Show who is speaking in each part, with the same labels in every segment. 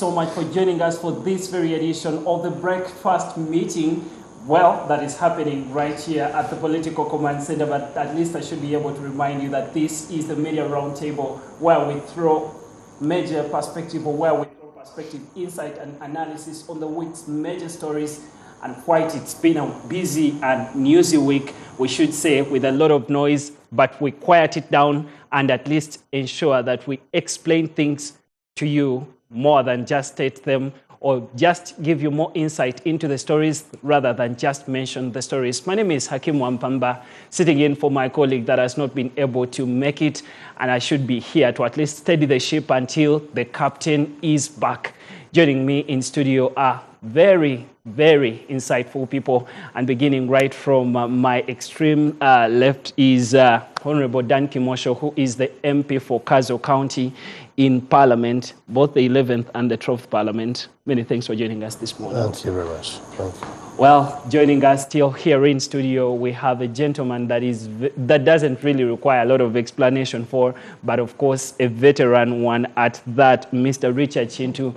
Speaker 1: so much for joining us for this very edition of the breakfast meeting. Well, that is happening right here at the Political Command Center, but at least I should be able to remind you that this is the media roundtable where we throw major perspective, or where we throw perspective, insight, and analysis on the week's major stories. And quite, it's been a busy and newsy week, we should say, with a lot of noise, but we quiet it down and at least ensure that we explain things to you more than just state them, or just give you more insight into the stories rather than just mention the stories. My name is Hakim Wampamba, sitting in for my colleague that has not been able to make it, and I should be here to at least steady the ship until the captain is back. Joining me in studio are very, very insightful people, and beginning right from my extreme left is Honorable Dan Kimosho, who is the MP for Kazo County in Parliament, both the 11th and the 12th Parliament. Many thanks for joining us this morning.
Speaker 2: Thank you very much. Thank you.
Speaker 1: Well, joining us still here in studio, we have a gentleman that doesn't really require a lot of explanation for, but of course a veteran one at that, Mr. Richard Chintu,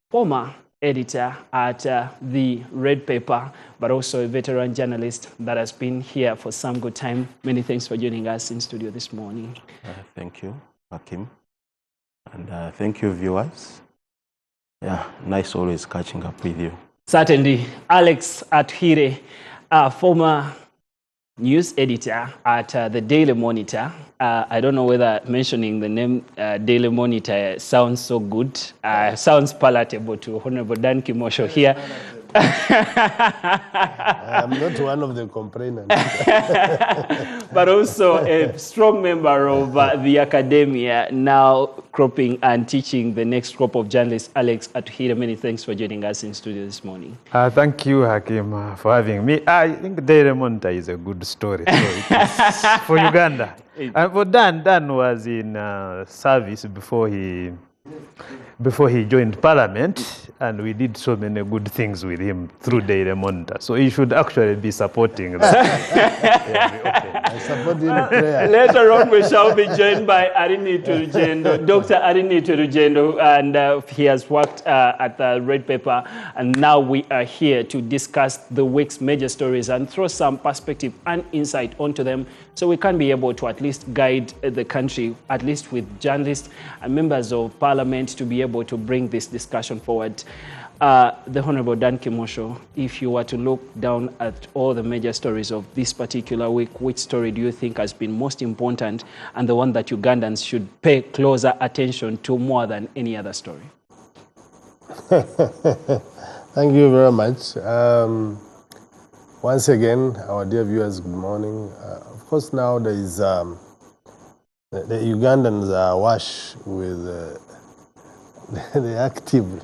Speaker 1: former editor at the Red Paper, but also a veteran journalist that has been here for some good time. Many thanks for joining us in studio this morning.
Speaker 2: Thank you, Hakim. And thank you, viewers. Yeah, nice always catching up with you.
Speaker 1: Certainly. Alex Atuhire, former news editor at the Daily Monitor. I don't know whether mentioning the name Daily Monitor sounds so good, sounds palatable to Honorable Dan Kimosho here.
Speaker 2: I'm not one of the complainants.
Speaker 1: But also a strong member of the academia, now cropping and teaching the next crop of journalists. Alex Atuhire, many thanks for joining us in studio this morning.
Speaker 3: Thank you, Hakim, for having me. I think Daily Monitor is a good story. So it is for Uganda. For Dan was in service before he joined Parliament, and we did so many good things with him through Daily Monitor. So he should actually be supporting that.
Speaker 2: I support you in prayer.
Speaker 1: Later on, we shall be joined by Arini Turugendo, Dr. Arini Turugendo, and he has worked at the Red Paper, and now we are here to discuss the week's major stories and throw some perspective and insight onto them, so we can be able to at least guide the country, at least with journalists and members of Parliament, to be able to bring this discussion forward. The Honorable Dan Kimosho, if you were to look down at all the major stories of this particular week, which story do you think has been most important and the one that Ugandans should pay closer attention to more than any other story?
Speaker 2: Thank you very much. Once again, our dear viewers, good morning. Of course, now there is the Ugandans are awash with the active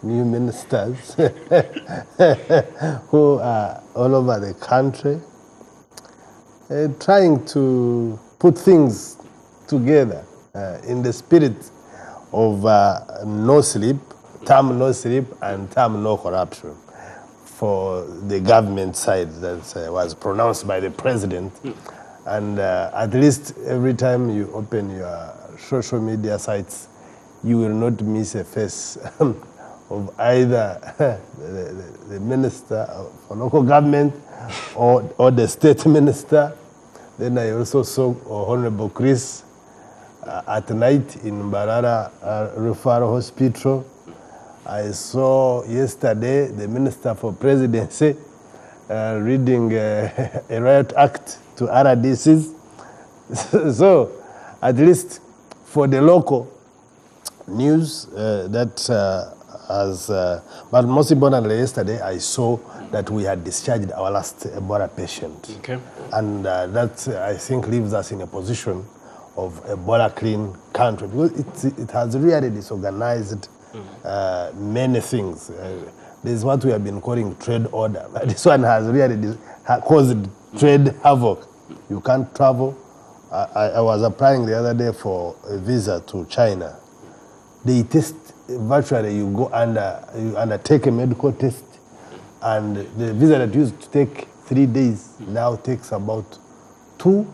Speaker 2: new ministers who are all over the country trying to put things together in the spirit of no sleep, term no sleep, and term no corruption for the government side that was pronounced by the president. And at least every time you open your social media sites, you will not miss a face of either the minister for local government or the state minister. Then I also saw Honorable Chris at night in Mbarara Referral Hospital. I saw yesterday the Minister for Presidency reading a riot act to RDCs. So at least for the local news but most importantly, yesterday I saw that we had discharged our last Ebola patient.
Speaker 1: Okay. And
Speaker 2: that, I think, leaves us in a position of Ebola clean country, because it has really disorganized many things. There's what we have been calling trade order. This one has really caused trade havoc. You can't travel. I was applying the other day for a visa to China. They test virtually. You go you undertake a medical test, and the visa that used to take 3 days now takes about two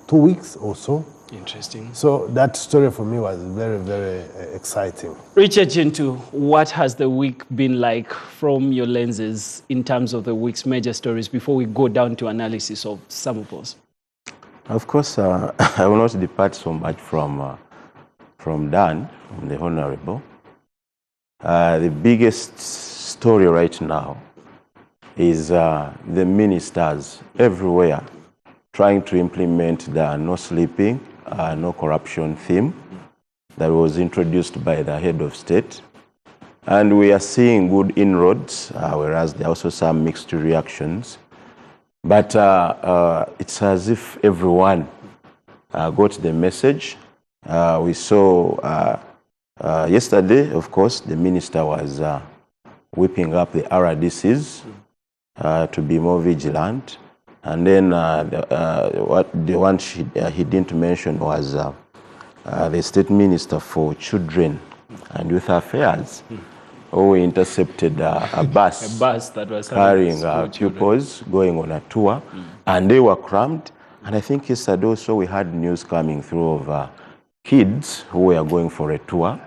Speaker 2: weeks or so.
Speaker 1: Interesting.
Speaker 2: So that story for me was very, very exciting.
Speaker 1: Richard Chintu, what has the week been like from your lenses in terms of the week's major stories before we go down to analysis of some of those?
Speaker 4: Of course, I will not depart so much from Dan, from the Honorable. The biggest story right now is the ministers everywhere trying to implement the no sleeping, no corruption theme that was introduced by the head of state. And we are seeing good inroads, whereas there are also some mixed reactions. But it's as if everyone got the message. We saw yesterday, of course, the minister was whipping up the RDCs to be more vigilant. And then the one he didn't mention was the State Minister for Children and Youth Affairs, who intercepted a bus
Speaker 1: that was
Speaker 4: carrying pupils going on a tour, and they were crammed. And I think yesterday also we had news coming through of kids who were going for a tour,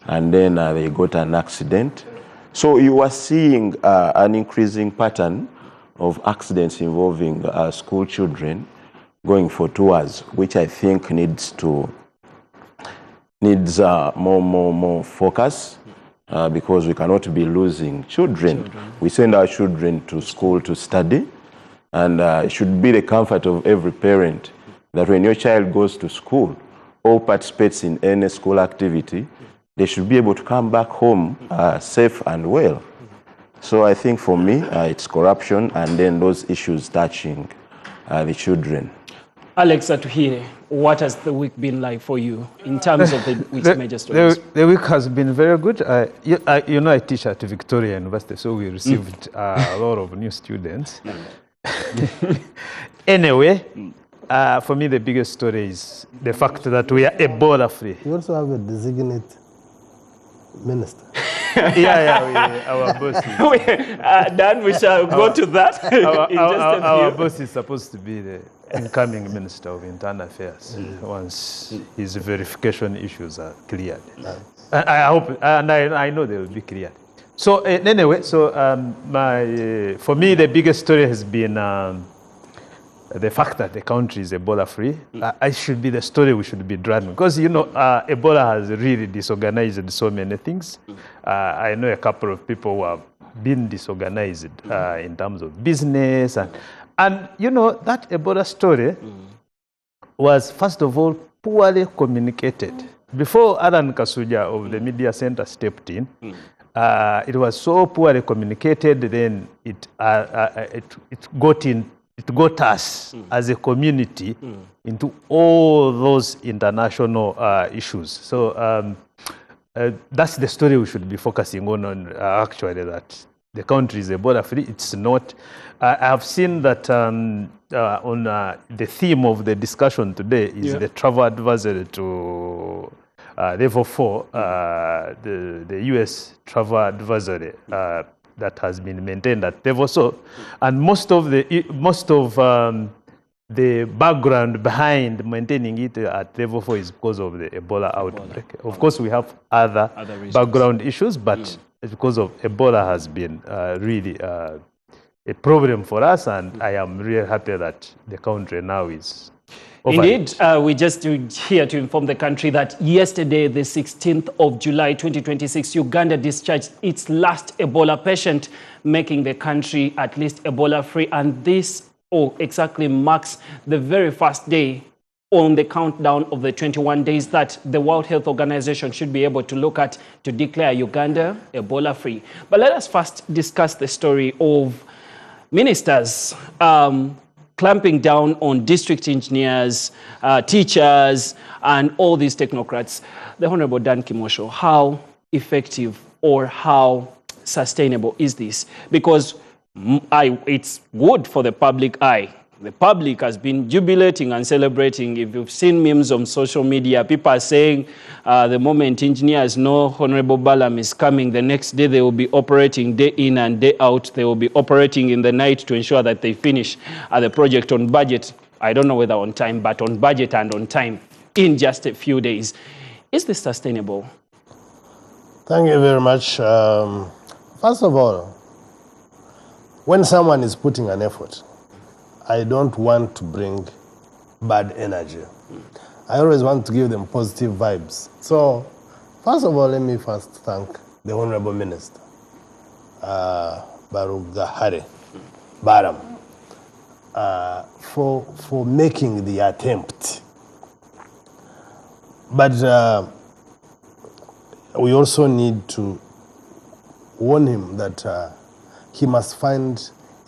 Speaker 4: and then they got an accident. So you are seeing an increasing pattern of accidents involving school children going for tours, which I think needs more focus, because we cannot be losing children. We send our children to school to study, and it should be the comfort of every parent that when your child goes to school or participates in any school activity, they should be able to come back home safe and well. So I think for me, it's corruption and then those issues touching the children.
Speaker 1: Alex Atuhire, what has the week been like for you in terms of the week's major stories?
Speaker 3: The week has been very good. You know, I teach at Victoria University, so we received a lot of new students. Anyway, for me, the biggest story is the fact that we are Ebola free.
Speaker 2: You also have a designate minister.
Speaker 3: Our boss is,
Speaker 1: Dan, we shall go to that in just a few.
Speaker 3: Our boss is supposed to be the incoming Minister of Internal Affairs once his verification issues are cleared. I hope, and I know they will be cleared. So anyway, so for me, the biggest story has been the fact that the country is Ebola free. I should be the story we should be driving, because you know Ebola has really disorganized so many things. I know a couple of people who have been disorganized in terms of business, and you know that Ebola story was first of all poorly communicated. Before Alan Kasuja of the media center stepped in, it was so poorly communicated. Then it got us as a community into all those international issues. So that's the story we should be focusing on actually, that the country is Ebola free. It's not. I have seen that on the theme of the discussion today is the travel advisory to level 4, the US travel advisory that has been maintained at level 4, and most of the background behind maintaining it at level 4 is because of the Ebola outbreak. Of course, we have other background issues, but because of Ebola has been really a problem for us, and I am really happy that the country now is over.
Speaker 1: Indeed, we just here to inform the country that yesterday, the 16th of July, 2026, Uganda discharged its last Ebola patient, making the country at least Ebola-free. And this exactly marks the very first day on the countdown of the 21 days that the World Health Organization should be able to look at to declare Uganda Ebola-free. But let us first discuss the story of ministers clamping down on district engineers, teachers, and all these technocrats. The Honorable Dan Kimosho, how effective or how sustainable is this? Because it's good for the public eye. The public has been jubilating and celebrating. If you've seen memes on social media, people are saying the moment engineers know Honorable Balam is coming, the next day they will be operating day in and day out. They will be operating in the night to ensure that they finish the project on budget. I don't know whether on time, but on budget and on time. in just a few days. Is this sustainable?
Speaker 2: Thank you very much. First of all, when someone is putting an effort, I don't want to bring bad energy. I always want to give them positive vibes. So, first of all, let me first thank the Honorable Minister, Barugahare Baram, for making the attempt. But we also need to warn him that he must find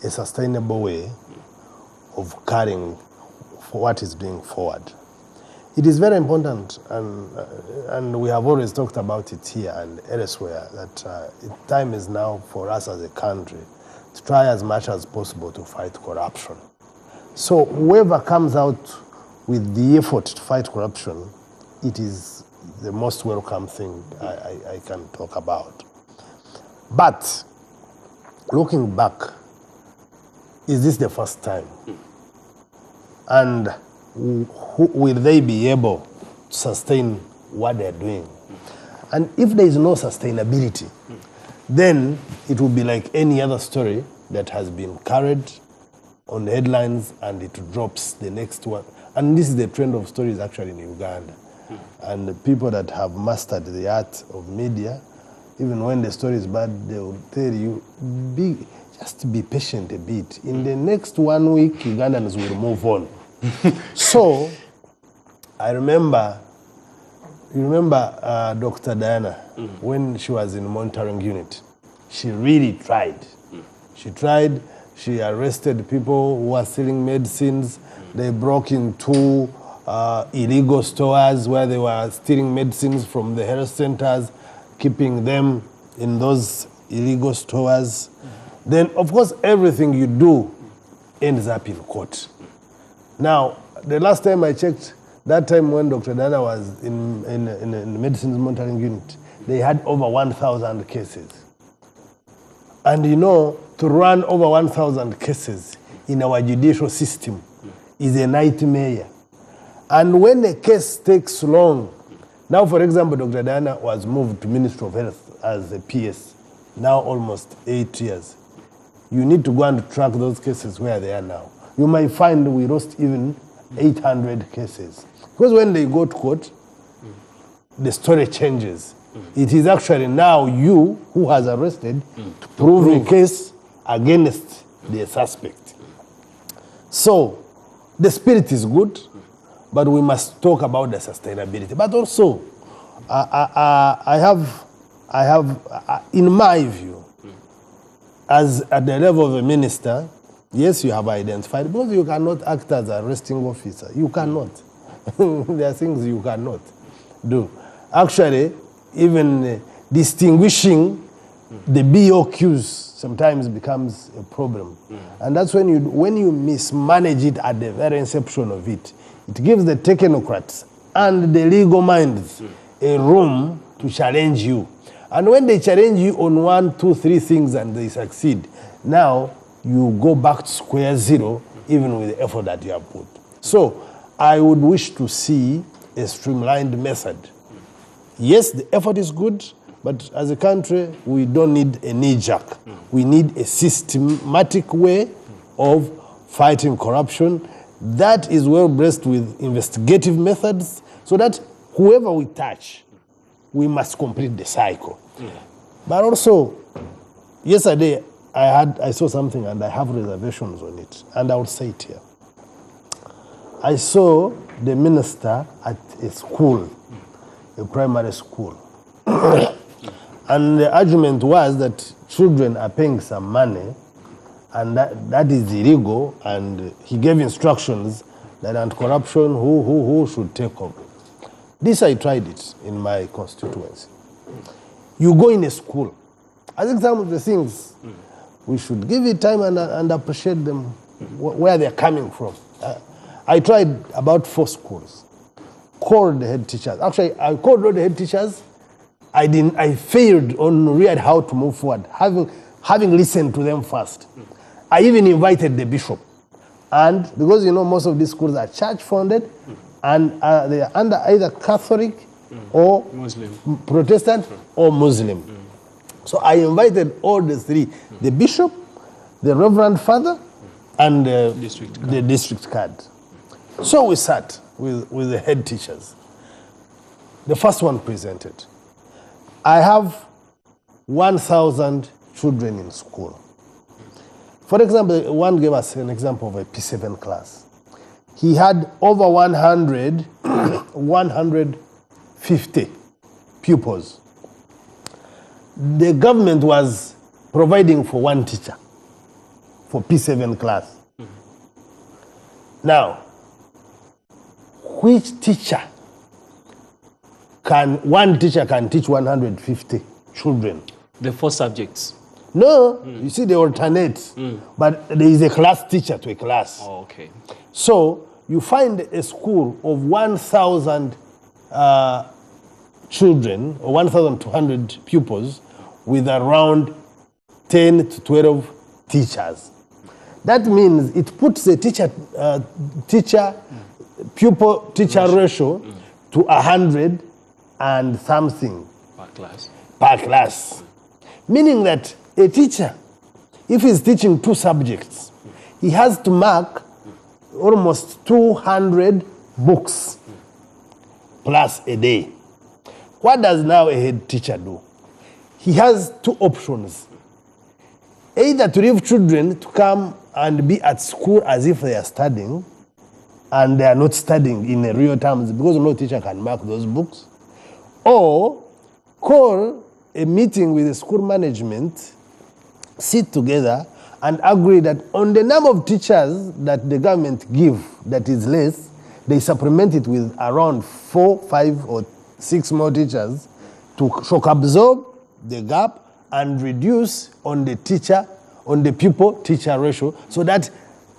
Speaker 2: a sustainable way of carrying for what is being forward. It is very important, and we have always talked about it here and elsewhere, that time is now for us as a country to try as much as possible to fight corruption. So whoever comes out with the effort to fight corruption, it is the most welcome thing I can talk about. But looking back, is this the first time? And will they be able to sustain what they're doing? And if there is no sustainability, then it will be like any other story that has been carried on the headlines and it drops the next one. And this is the trend of stories actually in Uganda. And the people that have mastered the art of media, even when the story is bad, they will tell you, just be patient a bit. In the next 1 week, Ugandans will move on. So, I remember, you remember Dr. Diana, when she was in monitoring unit, she really tried. She tried, she arrested people who were selling medicines. They broke into illegal stores where they were stealing medicines from the health centers, keeping them in those illegal stores. Then, of course, everything you do ends up in court. Now, the last time I checked, that time when Dr. Dana was in the medicines monitoring unit, they had over 1,000 cases. And you know, to run over 1,000 cases in our judicial system is a nightmare. And when a case takes long, now for example, Dr. Dana was moved to Ministry of Health as a PS, now almost 8 years. You need to go and track those cases where they are now. You might find we lost even 800 cases. Because when they go to court, the story changes. It is actually now you who has arrested to prove a case against the suspect. So, the spirit is good, but we must talk about the sustainability. But also, I have, in my view, as at the level of a minister, yes, you have identified, because you cannot act as an arresting officer. You cannot. There are things you cannot do. Actually, even distinguishing the BOQs sometimes becomes a problem. And that's when you mismanage it at the very inception of it. It gives the technocrats and the legal minds a room to challenge you. And when they challenge you on 1, 2, 3 things and they succeed, now you go back to square zero, even with the effort that you have put. So I would wish to see a streamlined method. Yes, the effort is good, but as a country, we don't need a knee-jerk. We need a systematic way of fighting corruption that is well blessed with investigative methods, so that whoever we touch, we must complete the cycle. But also, yesterday, I saw something and I have reservations on it, and I will say it here. I saw the minister at a school, a primary school. And the argument was that children are paying some money and that is illegal, and he gave instructions that anti-corruption who should take over. This I tried it in my constituency. You go in a school. I think some of the things we should give it time and appreciate them where they're coming from. I tried about 4 schools. Called the head teachers. Actually, I called all the head teachers. I failed on really how to move forward, having listened to them first. I even invited the bishop. And because, you know, most of these schools are church-funded, and they are under either Catholic or
Speaker 1: Muslim.
Speaker 2: Protestant or Muslim. So I invited all the three, the bishop, the reverend father, and the district card. So we sat with the head teachers. The first one presented. I have 1,000 children in school. For example, one gave us an example of a P7 class. He had over 150 pupils. The government was providing for one teacher for P7 class. Now, which teacher one teacher can teach 150 children?
Speaker 1: The 4 subjects.
Speaker 2: No, you see, they alternate, but there is a class teacher to a class.
Speaker 1: Oh, okay.
Speaker 2: So you find a school of 1,000 children, or 1,200 pupils, with around 10 to 12 teachers. That means it puts the pupil-teacher ratio to 100 and something per class. Meaning that a teacher, if he's teaching 2 subjects, he has to mark almost 200 books plus a day. What does now a head teacher do? He has 2 options. Either to leave children to come and be at school as if they are studying, and they are not studying in real terms because no teacher can mark those books, or call a meeting with the school management, sit together and agree that on the number of teachers that the government give that is less, they supplement it with around 4, 5 or 6 more teachers to shock absorb the gap and reduce on the pupil-teacher ratio, so that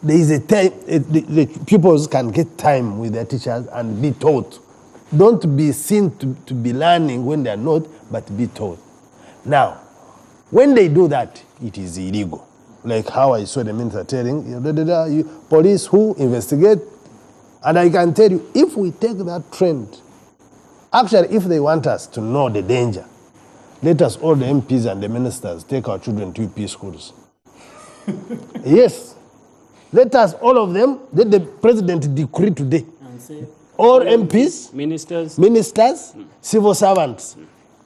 Speaker 2: there is a time, the pupils can get time with their teachers and be taught. Don't be seen to be learning when they are not, but be taught. Now, when they do that, it is illegal. Like how I saw the minister telling, police who investigate. And I can tell you, if we take that trend, actually, if they want us to know the danger, let us, all the MPs and the ministers, take our children to UP schools. Yes. Let us, all of them, let the president decree today. All MPs, ministers, civil servants.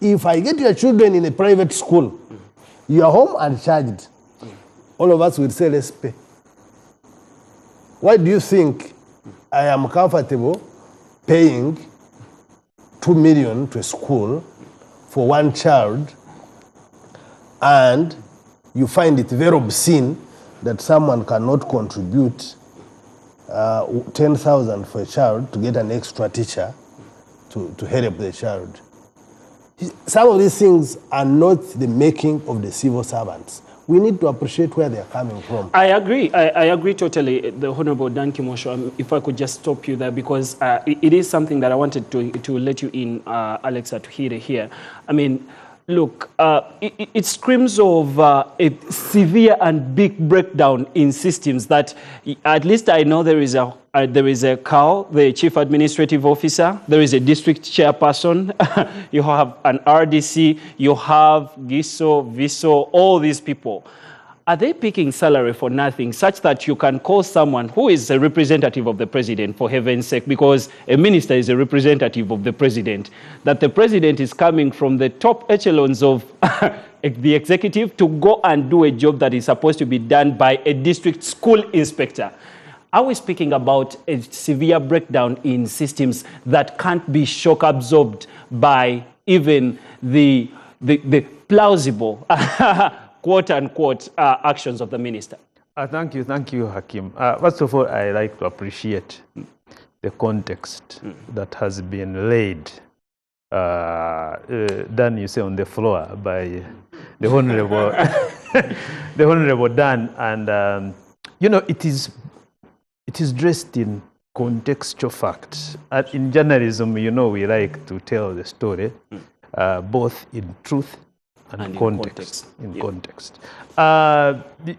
Speaker 2: If I get your children in a private school, you are home and charged. All of us will say, let's pay. Why do you think I am comfortable paying 2 million to a school for one child, and you find it very obscene that someone cannot contribute 10,000 for a child to get an extra teacher to help the child? Some of these things are not the making of the civil servants. We need to appreciate where they are coming from. I agree.
Speaker 1: I agree totally, the Honorable Dan Kimosho. If I could just stop you there, because it is something that I wanted to let you in, Alexa, to hear here. I mean, look, it screams of a severe and big breakdown in systems that, at least I know there is a CAO, the Chief Administrative Officer, there is a district chairperson, you have an RDC, you have GISO, VISO, all these people. Are they picking salary for nothing, such that you can call someone who is a representative of the president, for heaven's sake, because a minister is a representative of the president, that the president is coming from the top echelons of the executive to go and do a job that is supposed to be done by a district school inspector? Are we speaking about a severe breakdown in systems that can't be shock absorbed by even the plausible quote-unquote actions of the minister?
Speaker 3: Thank you, Hakim. First of all, I like to appreciate the context that has been laid, Dan, you say, on the floor by the Honorable, the Honorable Dan. And, you know, it is dressed in contextual facts. In journalism, you know, we like to tell the story, both in truth and context. In context.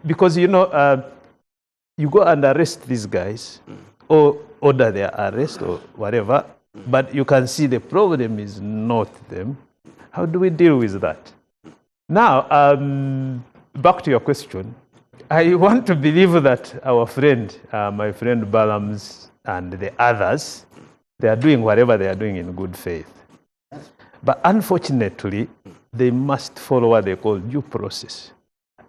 Speaker 3: Because, you know, you go and arrest these guys or order their arrest or whatever, but you can see the problem is not them. How do we deal with that? Now, back to your question. I want to believe that our friend, my friend Balams and the others, they are doing whatever they are doing in good faith. But unfortunately, they must follow what they call due process.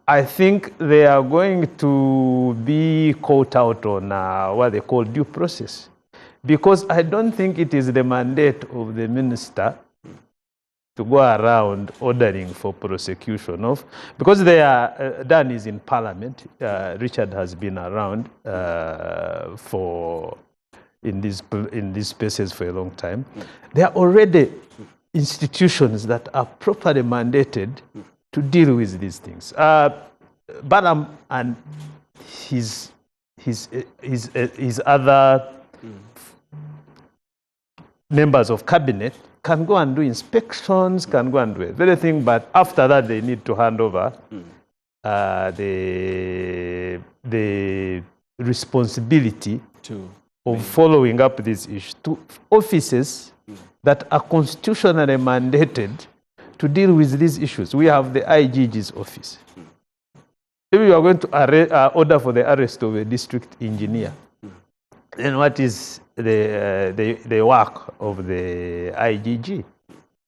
Speaker 3: I think they are going to be caught out on what they call due process, because I don't think it is the mandate of the minister to go around ordering for prosecution of, because they are, Dan is in Parliament, Richard has been around in these spaces for a long time. There are already institutions that are properly mandated to deal with these things. Balam and his other members of cabinet can go and do inspections, can go and do everything, but after that they need to hand over the responsibility of following up these issues to offices that are constitutionally mandated to deal with these issues. We have the IGG's office. If you are going to order for the arrest of a district engineer, then what is the work of the IGG?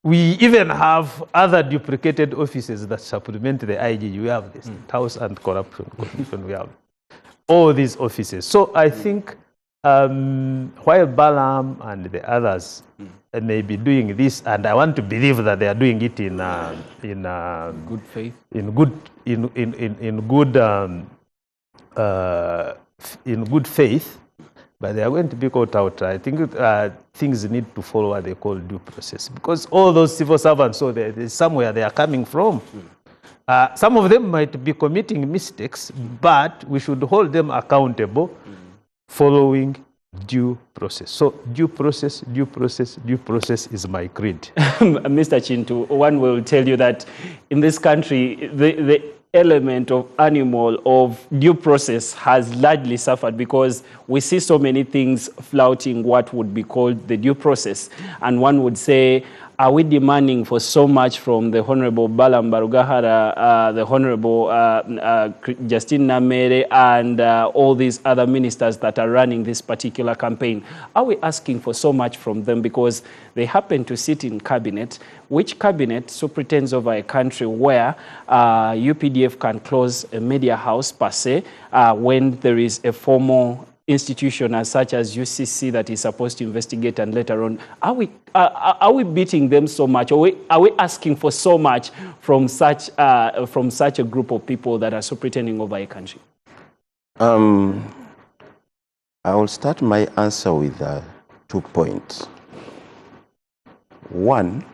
Speaker 3: We even have other duplicated offices that supplement the IGG. We have this House and Corruption Commission. We have all these offices. So I think while Balam and the others may be doing this, and I want to believe that they are doing it in good faith, in good faith, but they are going to be caught out. I think things need to follow what they call due process, because all those civil servants, so there's somewhere they are coming from. Some of them might be committing mistakes, but we should hold them accountable following due process. So due process is my creed.
Speaker 1: Mr. Chintu, one will tell you that in this country, the element of animal of due process has largely suffered, because we see so many things flouting what would be called the due process. And one would say, are we demanding for so much from the Honorable Balam Barugahara, the Honorable Justine Namere, and all these other ministers that are running this particular campaign? Are we asking for so much from them because they happen to sit in cabinet, which cabinet so pretends over a country where UPDF can close a media house per se when there is a formal institution as such as UCC that is supposed to investigate, and later on, are we beating them so much, or are we asking for so much from such a group of people that are so pretending over a country?
Speaker 4: I will start my answer with 2 points. One,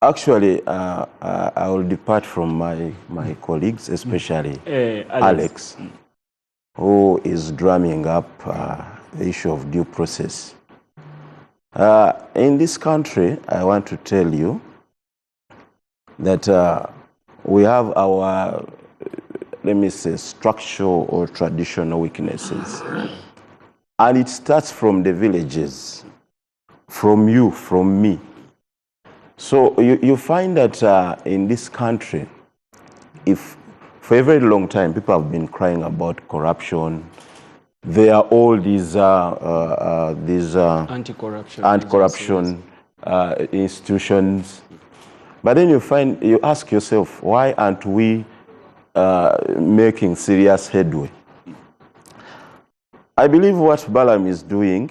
Speaker 4: actually, I will depart from my colleagues, especially Alex, who is drumming up the issue of due process. In this country, I want to tell you that we have our, let me say, structural or traditional weaknesses. And it starts from the villages, from you, from me. So you find that in this country, for a very long time, people have been crying about corruption. There are all these anti-corruption institutions. But then you ask yourself, why aren't we making serious headway? I believe what Balam is doing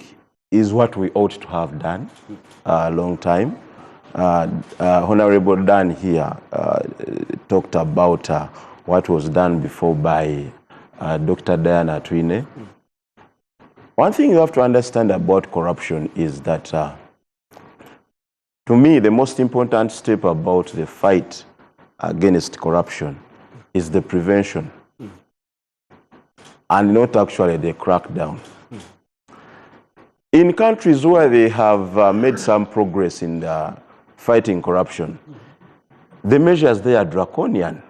Speaker 4: is what we ought to have done a long time. Honorable Dan here talked about what was done before by Dr. Diana Twine. One thing you have to understand about corruption is that, to me, the most important step about the fight against corruption is the prevention, and not actually the crackdown. In countries where they have made some progress in fighting corruption, the measures there are draconian.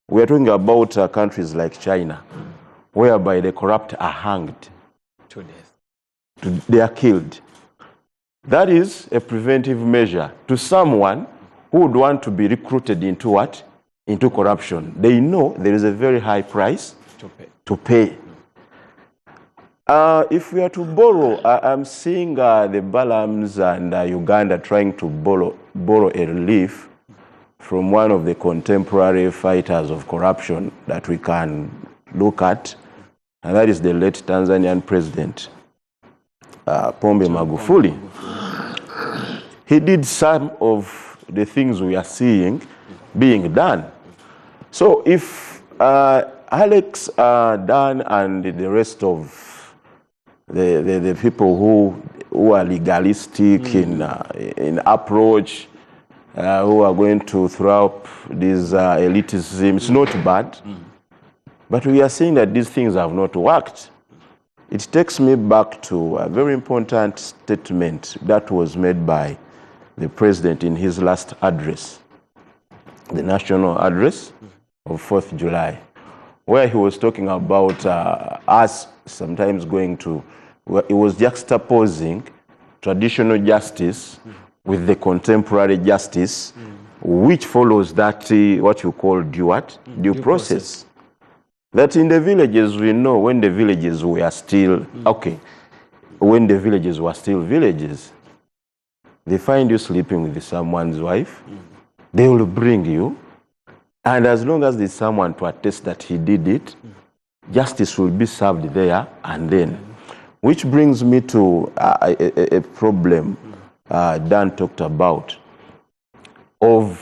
Speaker 4: We are talking about countries like China, whereby the corrupt are hanged.
Speaker 1: To death.
Speaker 4: They are killed. That is a preventive measure to someone who would want to be recruited into what? Into corruption. They know there is a very high price to pay. If we are to borrow, I'm seeing the Balams and Uganda trying to borrow a relief from one of the contemporary fighters of corruption that we can look at, and that is the late Tanzanian president, Pombe Magufuli. He did some of the things we are seeing being done. So if Alex, Dan, and the rest of the people who are legalistic in approach, who are going to throw up this elitism, it's not bad. But we are seeing that these things have not worked. It takes me back to a very important statement that was made by the president in his last address, the national address of 4th July, where he was talking about us sometimes going to, he was juxtaposing traditional justice with the contemporary justice, which follows that, what you call due process. That in the villages, we know when the villages were still, when the villages were still villages, they find you sleeping with someone's wife, they will bring you, and as long as there's someone to attest that he did it, justice will be served there and then. Which brings me to a problem Dan talked about, of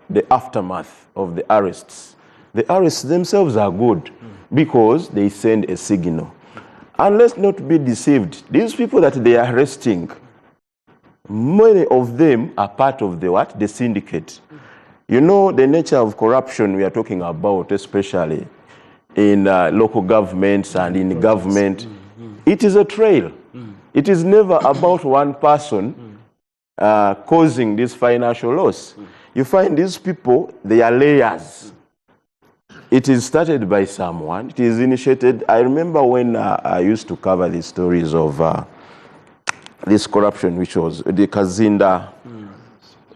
Speaker 4: the aftermath of the arrests. The arrests themselves are good because they send a signal. And let's not be deceived. These people that they are arresting, many of them are part of the what? The syndicate. You know the nature of corruption we are talking about, especially in local governments and in government. It is a trail. It is never about one person causing this financial loss. You find these people, they are layers. It is started by someone. It is initiated. I remember when I used to cover the stories of this corruption, which was the Kazinda,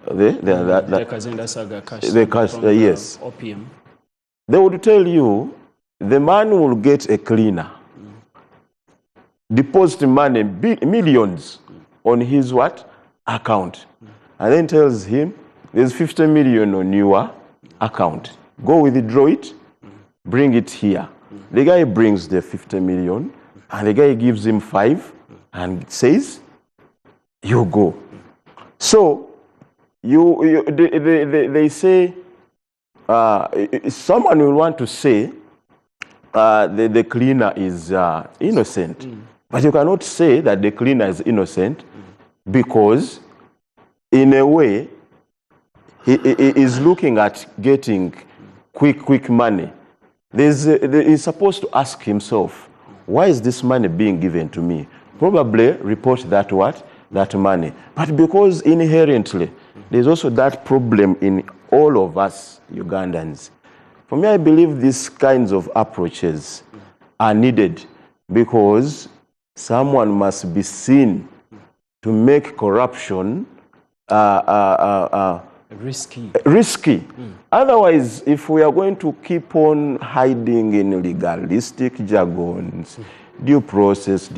Speaker 4: the
Speaker 1: Kazinda saga,
Speaker 4: yes,
Speaker 1: opium.
Speaker 4: They would tell you the man will get a cleaner, deposit money, millions, on his what? Account, and then tells him there's 50 million on your account. Go withdraw it, bring it here. The guy brings the 50 million, and the guy gives him 5 and says, you go. So they say, someone will want to say the cleaner is innocent. But you cannot say that the cleaner is innocent because, in a way, he is looking at getting quick money. He's supposed to ask himself, why is this money being given to me? Probably report that what? That money. But because inherently, there's also that problem in all of us Ugandans. For me, I believe these kinds of approaches are needed because someone must be seen to make corruption risky. Otherwise, if we are going to keep on hiding in legalistic jargons, due process,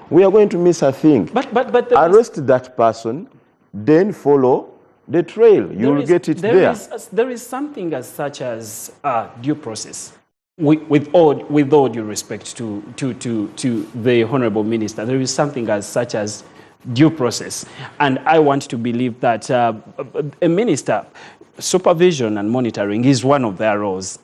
Speaker 4: we are going to miss a thing.
Speaker 1: But
Speaker 4: arrest that person, then follow the trail. You will get it there.
Speaker 1: There is something as such as due process. With all due respect to the Honorable Minister, there is something as such as due process. And I want to believe that a minister, supervision and monitoring is one of their roles.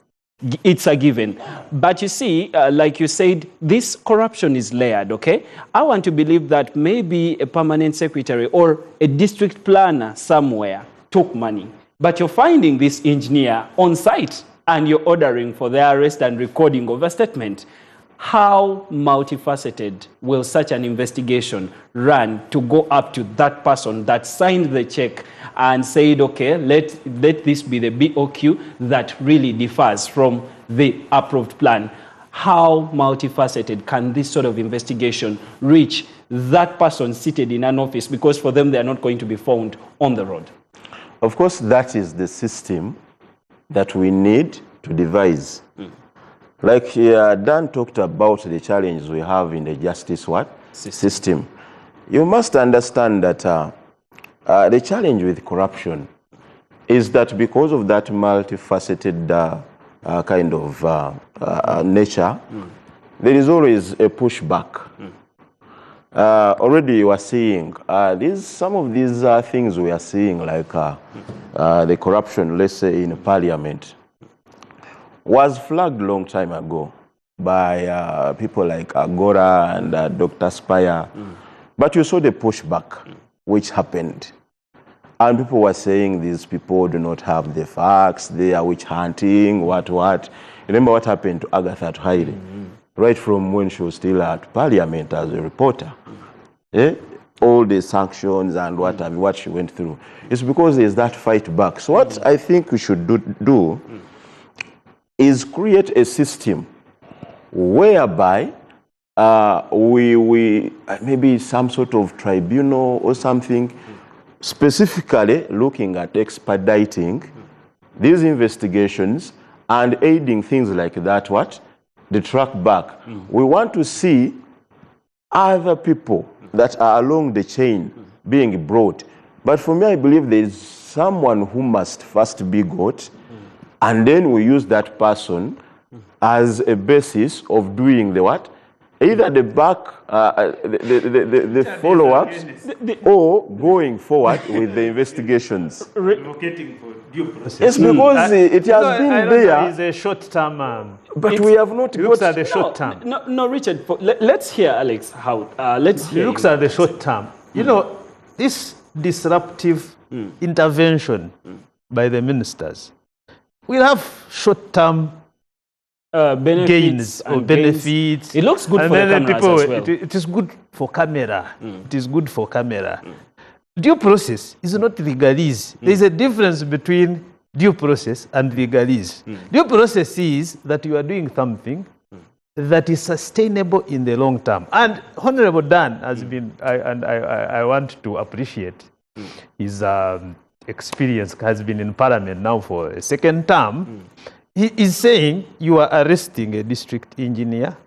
Speaker 1: It's a given. But you see, like you said, this corruption is layered, okay? I want to believe that maybe a permanent secretary or a district planner somewhere took money. But you're finding this engineer on site and you're ordering for the arrest and recording of a statement. How multifaceted will such an investigation run to go up to that person that signed the check and said, okay, let this be the BOQ that really differs from the approved plan? how multifaceted can this sort of investigation reach that person seated in an office, because for them they are not going to be found on the road?
Speaker 4: Of course, that is the system that we need to devise. Like Dan talked about the challenges we have in the justice system. You must understand that the challenge with corruption is that because of that multifaceted kind of nature, there is always a pushback. Already you are seeing some of these things we are seeing, like the corruption, let's say in parliament, was flagged a long time ago by people like Agora and Dr. Spire. But you saw the pushback which happened. And people were saying these people do not have the facts, they are witch hunting, what. Remember what happened to Agatha Thaile, right from when she was still at parliament as a reporter. All the sanctions and what she went through. It's because there's that fight back. So what I think we should do is create a system whereby we maybe some sort of tribunal or something specifically looking at expediting these investigations and aiding things like that, the track back. We want to see other people that are along the chain being brought. But for me, I believe there is someone who must first be got, and then we use that person as a basis of doing the either the back, the follow-ups, or going forward with the investigations.
Speaker 3: Advocating for due process.
Speaker 4: It's because it has been there.
Speaker 3: It's a short-term.
Speaker 4: But we have not
Speaker 3: looks at the short term.
Speaker 1: No, Richard, let's hear Alex how. Let's hear.
Speaker 3: He looks at the short term. You know, this disruptive intervention by the ministers will have short-term gains or benefits.
Speaker 1: It looks good for the cameras
Speaker 3: people,
Speaker 1: as well.
Speaker 3: It is good for camera. It is good for camera. Due process is not legalese. There is a difference between due process and legalese. Due process is that you are doing something that is sustainable in the long term. And Honorable Dan has been, I want to appreciate his experience, has been in Parliament now for a second term. He is saying you are arresting a district engineer,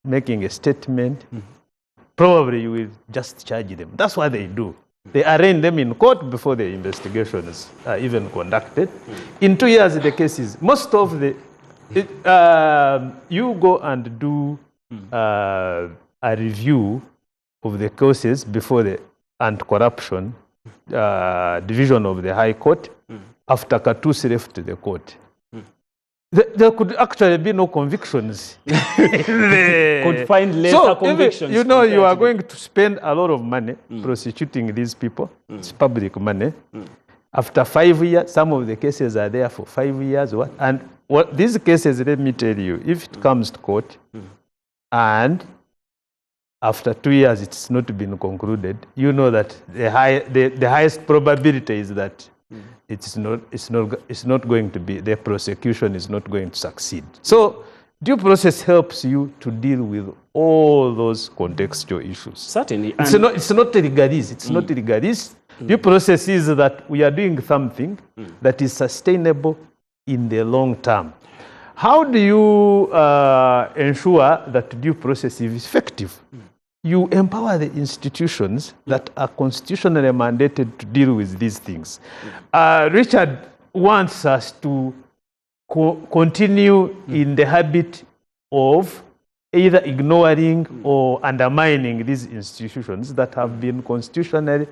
Speaker 3: making a statement. Probably you will just charge them. That's what they do. They arraign them in court before the investigations are even conducted. In 2 years, the cases, most of the, you go and do a review of the cases before the anti-corruption division of the High Court after Katusi left the court. There could actually be no convictions.
Speaker 1: Could find lesser convictions.
Speaker 3: You know, you are going to spend a lot of money prosecuting these people. It's public money. After 5 years, some of the cases are there for 5 years. And these cases, let me tell you, if it comes to court and after 2 years it's not been concluded, you know that the highest probability is that it's not going to be, the prosecution is not going to succeed. So due process helps you to deal with all those contextual issues.
Speaker 1: Certainly.
Speaker 3: It's not legalese. It's not legalese. Due process is that we are doing something that is sustainable in the long term. How do you ensure that due process is effective? You empower the institutions that are constitutionally mandated to deal with these things. Richard wants us to continue in the habit of either ignoring or undermining these institutions that have been constitutionally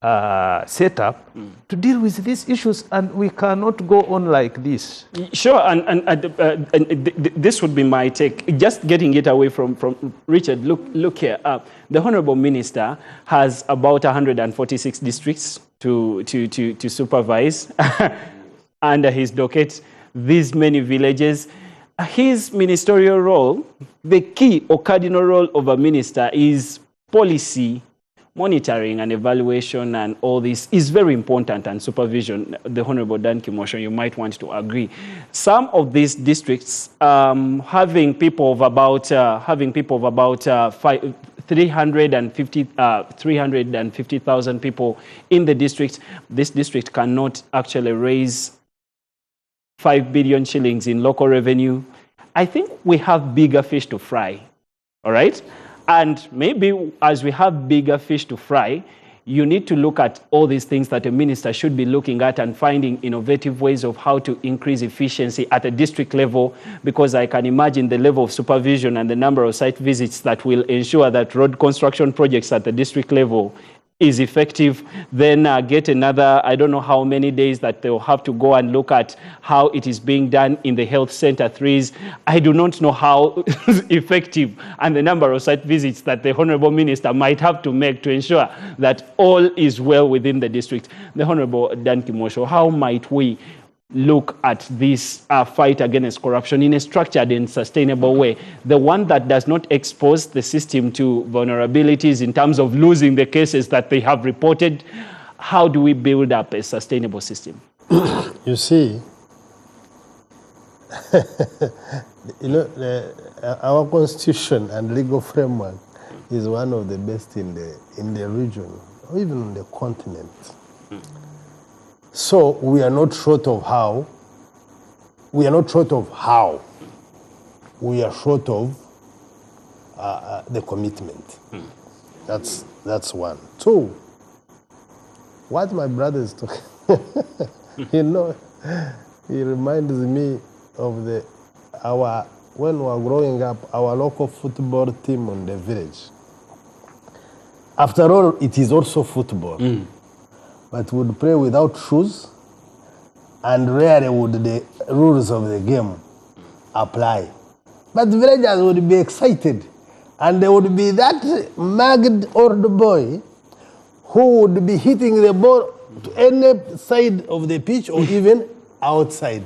Speaker 3: set up to deal with these issues, and we cannot go on like this.
Speaker 1: Sure, and this would be my take. Just getting it away from Richard, look here. The Honorable Minister has about 146 districts to supervise under his docket, these many villages. His ministerial role, the key or cardinal role of a minister is policy monitoring and evaluation and all this is very important, and supervision. The Honorable Dan Kimosho, you might want to agree. Some of these districts having people of about 350,000 people in the district. This district cannot actually raise 5 billion shillings in local revenue. I think we have bigger fish to fry, all right? And maybe as we have bigger fish to fry, you need to look at all these things that a minister should be looking at and finding innovative ways of how to increase efficiency at a district level, because I can imagine the level of supervision and the number of site visits that will ensure that road construction projects at the district level is effective. Then get another, I don't know how many days that they'll have to go and look at how it is being done in the health center threes. I do not know how effective, and the number of site visits that the Honorable Minister might have to make to ensure that all is well within the district. The Honorable Dan Kimosho, how might we look at this fight against corruption in a structured and sustainable way, the one that does not expose the system to vulnerabilities in terms of losing the cases that they have reported? How do we build up a sustainable system?
Speaker 2: You see, our constitution and legal framework is one of the best in the region, or even on the continent. So we are not short of how. We are short of the commitment. That's one. Two, what my brother is talking, he reminds me of when we were growing up, our local football team on the village. After all, it is also football. But would play without shoes, and rarely would the rules of the game apply. But villagers would be excited, and there would be that mugged old boy who would be hitting the ball to any side of the pitch or even outside.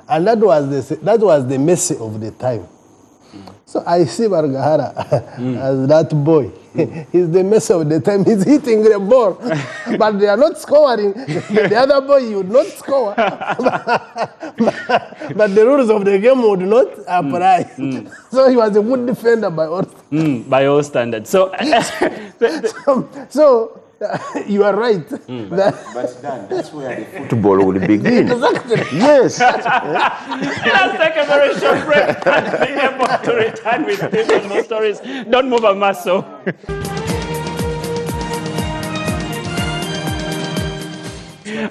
Speaker 2: And that was the Messi of the time. So I see Bargahara as that boy. He's the Messi of the time. He's hitting the ball, but they are not scoring. The other boy, he would not score. But the rules of the game would not apply. So he was a good defender by all standards.
Speaker 1: So,
Speaker 2: you are right.
Speaker 4: But Dan, that's where the football will begin.
Speaker 2: Exactly.
Speaker 4: Yes.
Speaker 1: Let's take a very short break and be able to return with different more stories. Don't move a muscle.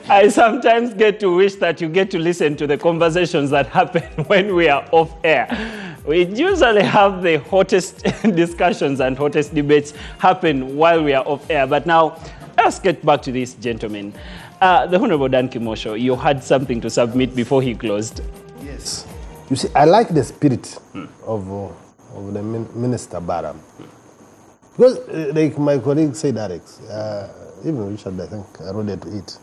Speaker 1: I sometimes get to wish that you get to listen to the conversations that happen when we are off air. We usually have the hottest discussions and hottest debates happen while we are off air. But now, let's get back to this gentleman. The Honorable Dan Kimosho, you had something to submit before he closed.
Speaker 2: Yes. You see, I like the spirit of the Minister Baram. Because, like my colleague said, Alex, even Richard, I think, alluded to it.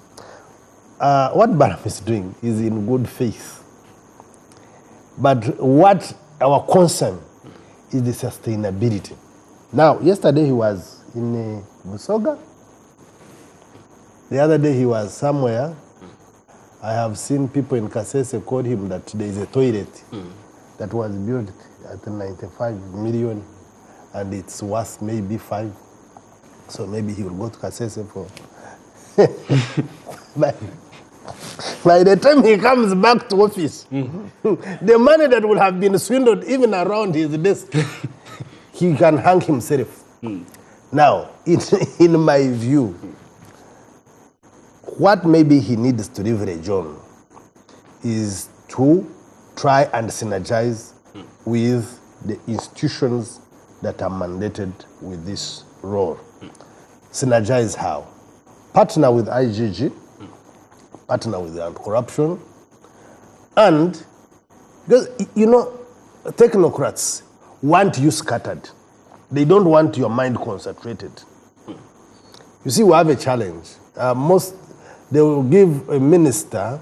Speaker 2: What Baram is doing is in good faith. But what our concern is the sustainability. Now, yesterday he was in Busoga. The other day he was somewhere. I have seen people in Kasese called him that there is a toilet that was built at 95 million and it's worth maybe 5. So maybe he will go to Kasese for... By the time he comes back to office, the money that would have been swindled even around his desk, he can hang himself. Now, in my view, what maybe he needs to leverage on is to try and synergize with the institutions that are mandated with this role. Synergize how? Partner with IGG, partner with anti-corruption, and because, technocrats want you scattered. They don't want your mind concentrated. You see, we have a challenge. They will give a minister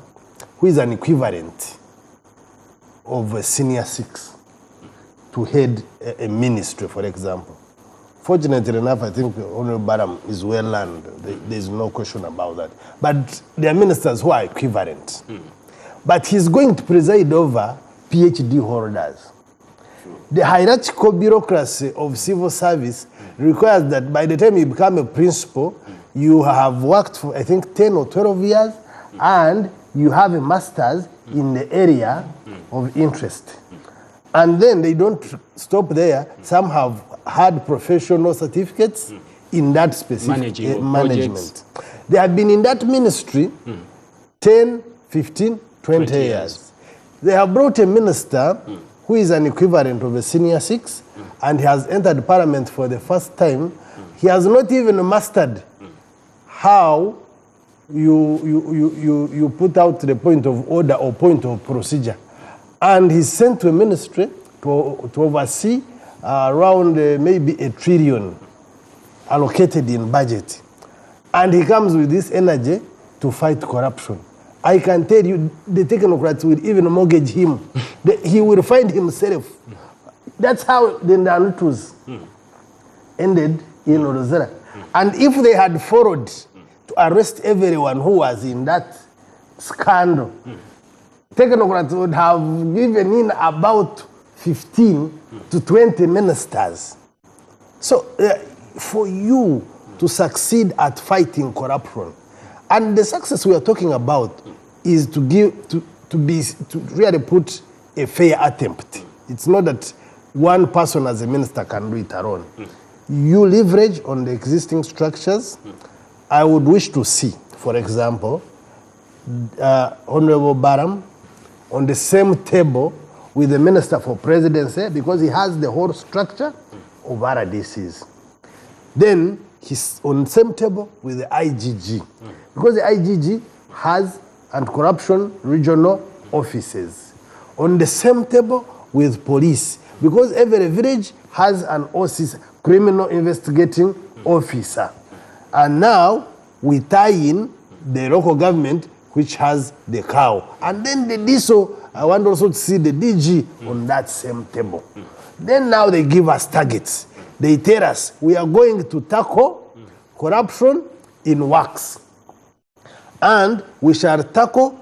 Speaker 2: who is an equivalent of a senior 6 to head a ministry, for example. Fortunately enough, I think Honorable Baram is well learned. There's no question about that. But there are ministers who are equivalent. But he's going to preside over PhD holders. The hierarchical bureaucracy of civil service requires that by the time you become a principal, you have worked for, I think, 10 or 12 years, and you have a master's in the area of interest. And then they don't stop there. Some have had professional certificates in that specific management. They have been in that ministry 10, 15, 20 years. They have brought a minister who is an equivalent of a senior 6, and he has entered parliament for the first time. He has not even mastered how you put out the point of order or point of procedure. And he's sent to a ministry to oversee around maybe $1 trillion allocated in budget. And he comes with this energy to fight corruption. I can tell you, the technocrats will even mortgage him. He will find himself. That's how the Nanutus ended in Orozera. And if they had followed to arrest everyone who was in that scandal, technocrats would have given in about 15 to 20 ministers. So for you to succeed at fighting corruption, and the success we are talking about is to really put a fair attempt. It's not that one person as a minister can do it alone. You leverage on the existing structures. I would wish to see, for example, Honorable Baram on the same table with the Minister for Presidency, because he has the whole structure of RDCs. Then he's on the same table with the IGG, because the IGG has anti-corruption regional offices. On the same table with police, because every village has an OCS, criminal investigating officer. And now we tie in the local government, which has the cow. And then the DISO, I want also to see the DG on that same table. Then now they give us targets. They tell us we are going to tackle corruption in works. And we shall tackle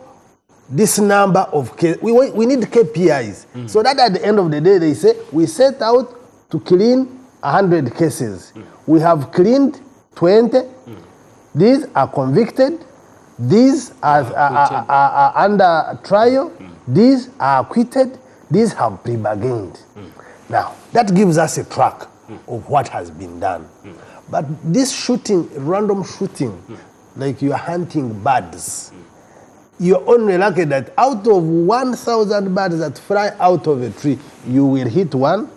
Speaker 2: this number of cases. We need KPIs. So that at the end of the day, they say, we set out to clean 100 cases. We have cleaned 20. These are convicted. These are under trial. These are acquitted. These have pre-bargained. Now, that gives us a track of what has been done. But this shooting, random shooting, like you are hunting birds, you're only lucky that out of 1,000 birds that fly out of a tree, you will hit one.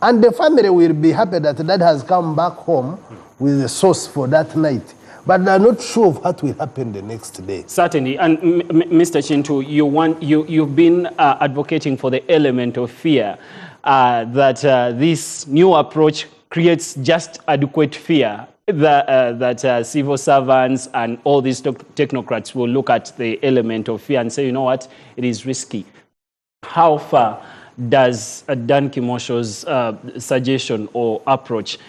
Speaker 2: And the family will be happy that that has come back home with a sauce for that night. But they're not sure of what will happen the next day.
Speaker 1: Certainly. And Mr. Chintu, you've been advocating for the element of fear, that this new approach creates just adequate fear, that civil servants and all these technocrats will look at the element of fear and say, you know what, it is risky. How far does Dan Kimosho's suggestion or approach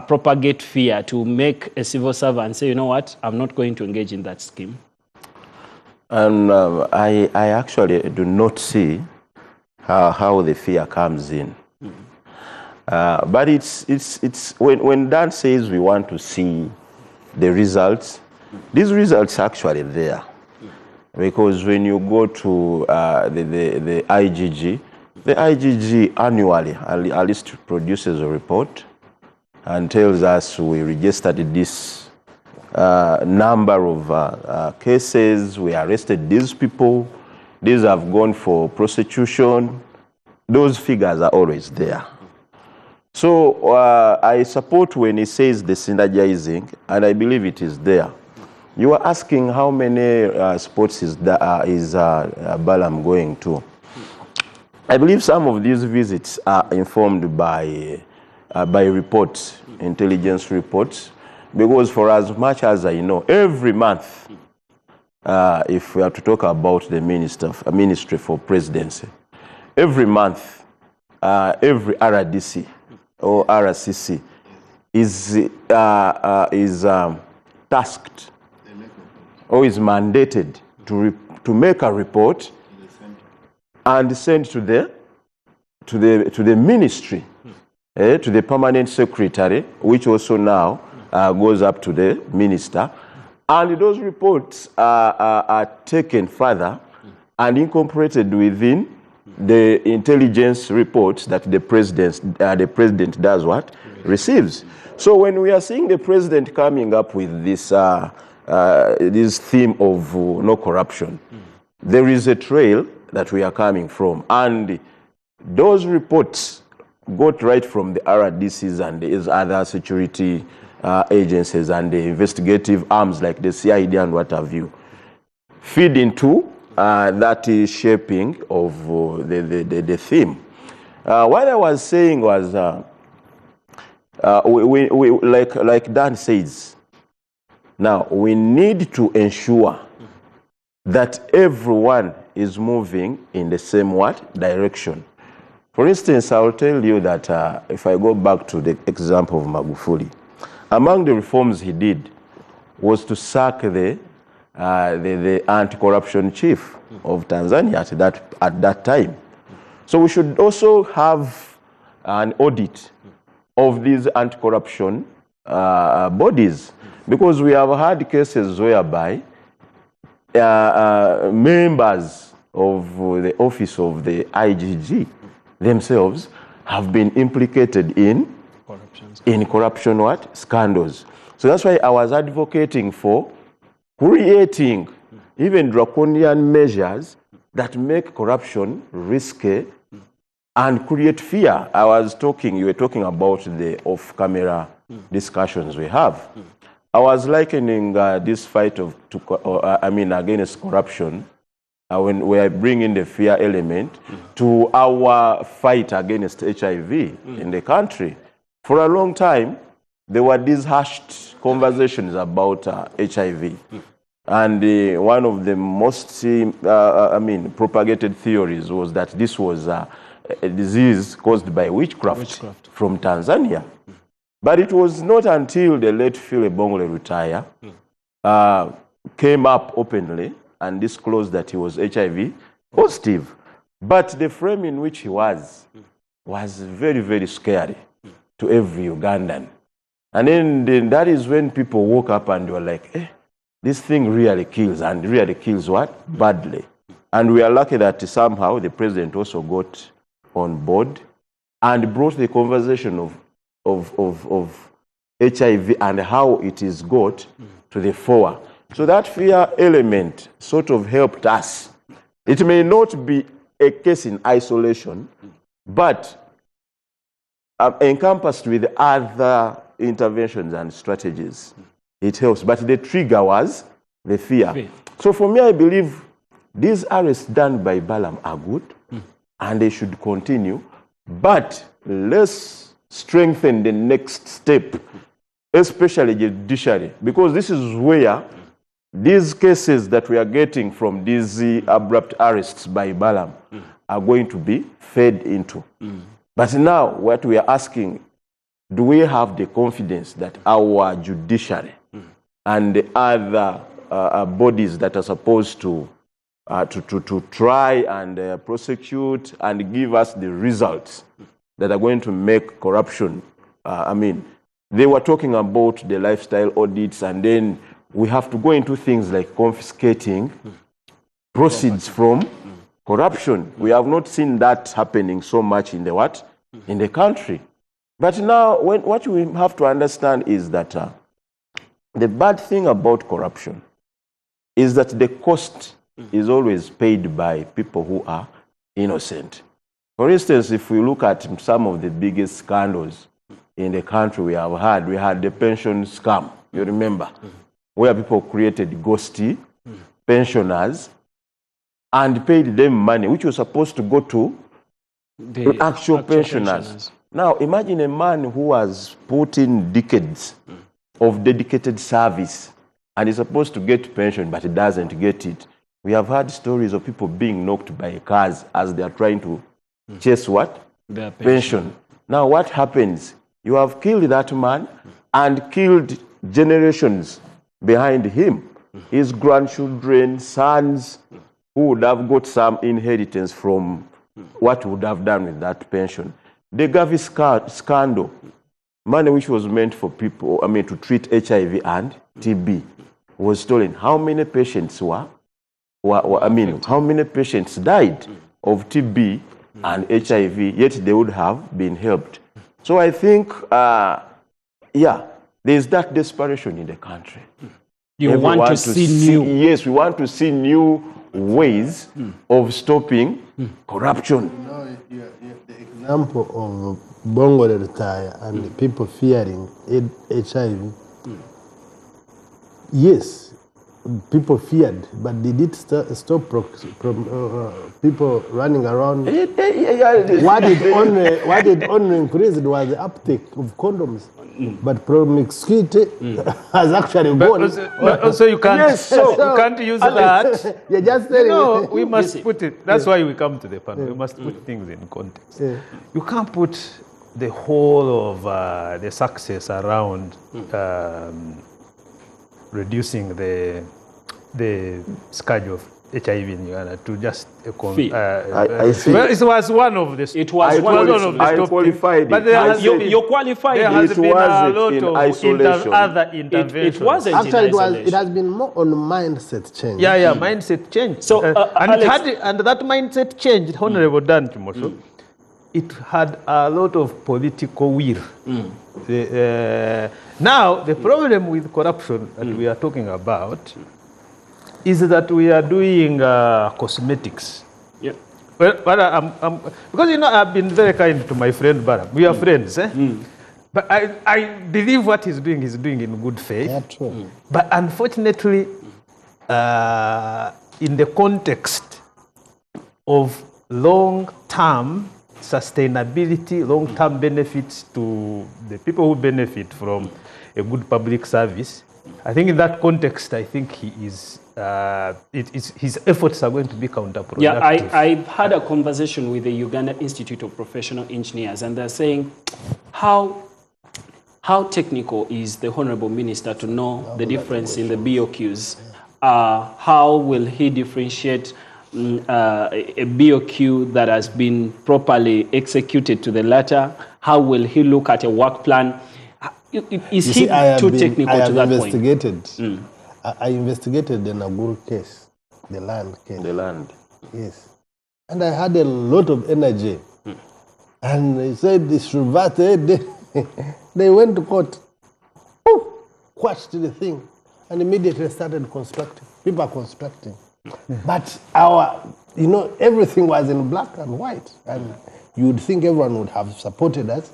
Speaker 1: propagate fear to make a civil servant say, you know what, I'm not going to engage in that scheme?
Speaker 4: I actually do not see how the fear comes in. But it's when Dan says we want to see the results, these results are actually there. Because when you go to the IGG, the IGG annually at least produces a report and tells us we registered this number of cases, we arrested these people, these have gone for prosecution. Those figures are always there. So I support when he says the synergizing, and I believe it is there. You are asking how many sports is Balam going to. I believe some of these visits are informed by reports, intelligence reports, because for as much as I know, every month, if we have to talk about the Ministry for Presidency, every month, every RDC or RCC is tasked or is mandated to make a report and send to the ministry, to the permanent secretary, which also now goes up to the minister, and those reports are taken further and incorporated within the intelligence reports that the president does what? Receives. So when we are seeing the president coming up with this this theme of no corruption, there is a trail that we are coming from, and those reports got right from the RDCs and the other security agencies and the investigative arms like the CID and what have you, feed into that shaping of the theme. What I was saying was, like Dan says, now we need to ensure that everyone is moving in the same direction. For instance, I will tell you that if I go back to the example of Magufuli, among the reforms he did was to sack the anti-corruption chief of Tanzania at that time. So we should also have an audit of these anti-corruption bodies, because we have had cases whereby members of the office of the IGG themselves have been implicated in corruption scandals. So that's why I was advocating for creating even draconian measures that make corruption risky and create fear. You were talking about the off-camera discussions we have. I was likening this fight against corruption, when we are bringing the fear element, to our fight against HIV in the country. For a long time, there were these hushed conversations about HIV. And one of the most propagated theories was that this was a disease caused by witchcraft from Tanzania. But it was not until the late Philip Bongole retire came up openly and disclosed that he was HIV positive. But the frame in which he was very, very scary to every Ugandan. And then that is when people woke up and were like, this thing really kills, and really kills badly. And we are lucky that somehow the president also got on board and brought the conversation of HIV and how it is got to the fore. So that fear element sort of helped us. It may not be a case in isolation, but encompassed with other interventions and strategies, it helps. But the trigger was the fear. So for me, I believe these arrests done by Balaam are good, and they should continue. But let's strengthen the next step, especially judiciary, because this is where these cases that we are getting from these abrupt arrests by Balaam are going to be fed into. But now what we are asking, do we have the confidence that our judiciary and the other bodies that are supposed to try and prosecute and give us the results that are going to make corruption, they were talking about the lifestyle audits, and then we have to go into things like confiscating proceeds from corruption. We have not seen that happening so much in the country. But now, what we have to understand is that the bad thing about corruption is that the cost is always paid by people who are innocent. For instance, if we look at some of the biggest scandals in the country we had the pension scam, you remember, where people created ghosty pensioners and paid them money, which was supposed to go to the actual pensioners. Now, imagine a man who has put in decades of dedicated service and is supposed to get pension, but he doesn't get it. We have had stories of people being knocked by cars as they are trying to chase their pension. Now, what happens? You have killed that man and killed generations behind him. His grandchildren, sons, who would have got some inheritance from what would have done with that pension. The Gavi scandal, money which was meant for people, to treat HIV and TB, was stolen. How many patients how many patients died of TB and HIV, yet they would have been helped? So I think, there's that desperation in the country.
Speaker 1: You want to see new?
Speaker 4: Yes, we want to see new ways of stopping corruption.
Speaker 2: The example of Bongo retire and the people fearing HIV. Yes, people feared, but did it stop people running around? What did only increase was the uptake of condoms. But promiscuity has actually gone.
Speaker 3: So you can't, you can't use that.
Speaker 2: You're just saying.
Speaker 3: We must put it. That's why we come to the panel. We must put things in context. You can't put the whole of the success around reducing the scourge of HIV in Uganda to just
Speaker 4: I see.
Speaker 3: well, it was one of the.
Speaker 1: It was one of the.
Speaker 4: I qualified it.
Speaker 3: But there has been,
Speaker 1: You qualified
Speaker 3: there
Speaker 1: it.
Speaker 3: has
Speaker 4: It
Speaker 3: been a
Speaker 4: wasn't
Speaker 3: lot
Speaker 4: in
Speaker 3: of
Speaker 4: isolation.
Speaker 3: other interventions.
Speaker 1: It wasn't
Speaker 2: Actually,
Speaker 1: in isolation.
Speaker 2: it has been more on mindset change.
Speaker 3: Yeah, mindset change.
Speaker 1: So, Alex,
Speaker 3: and that mindset change, Honorable Dan Timosho, it had a lot of political will. Now, the problem with corruption that we are talking about is that we are doing cosmetics.
Speaker 1: Yeah.
Speaker 3: Well, but because I've been very kind to my friend Baram. We are friends, eh? But I believe what he's doing in good faith.
Speaker 2: Yeah, true.
Speaker 3: But unfortunately, in the context of long-term sustainability, long-term benefits to the people who benefit from a good public service, I think in that context, I think he is. His efforts are going to be counterproductive.
Speaker 1: Yeah, I had a conversation with the Uganda Institute of Professional Engineers, and they're saying, how technical is the Honorable Minister to know the difference in the BOQs? How will he differentiate a BOQ that has been properly executed to the letter? How will he look at a work plan? Is he too technical to that point?
Speaker 2: I investigated the Naguru case, the land case.
Speaker 4: The land.
Speaker 2: Yes. And I had a lot of energy. And they said this reverted. They went to court, quashed the thing, and immediately started constructing. People are constructing. But everything was in black and white. And you would think everyone would have supported us.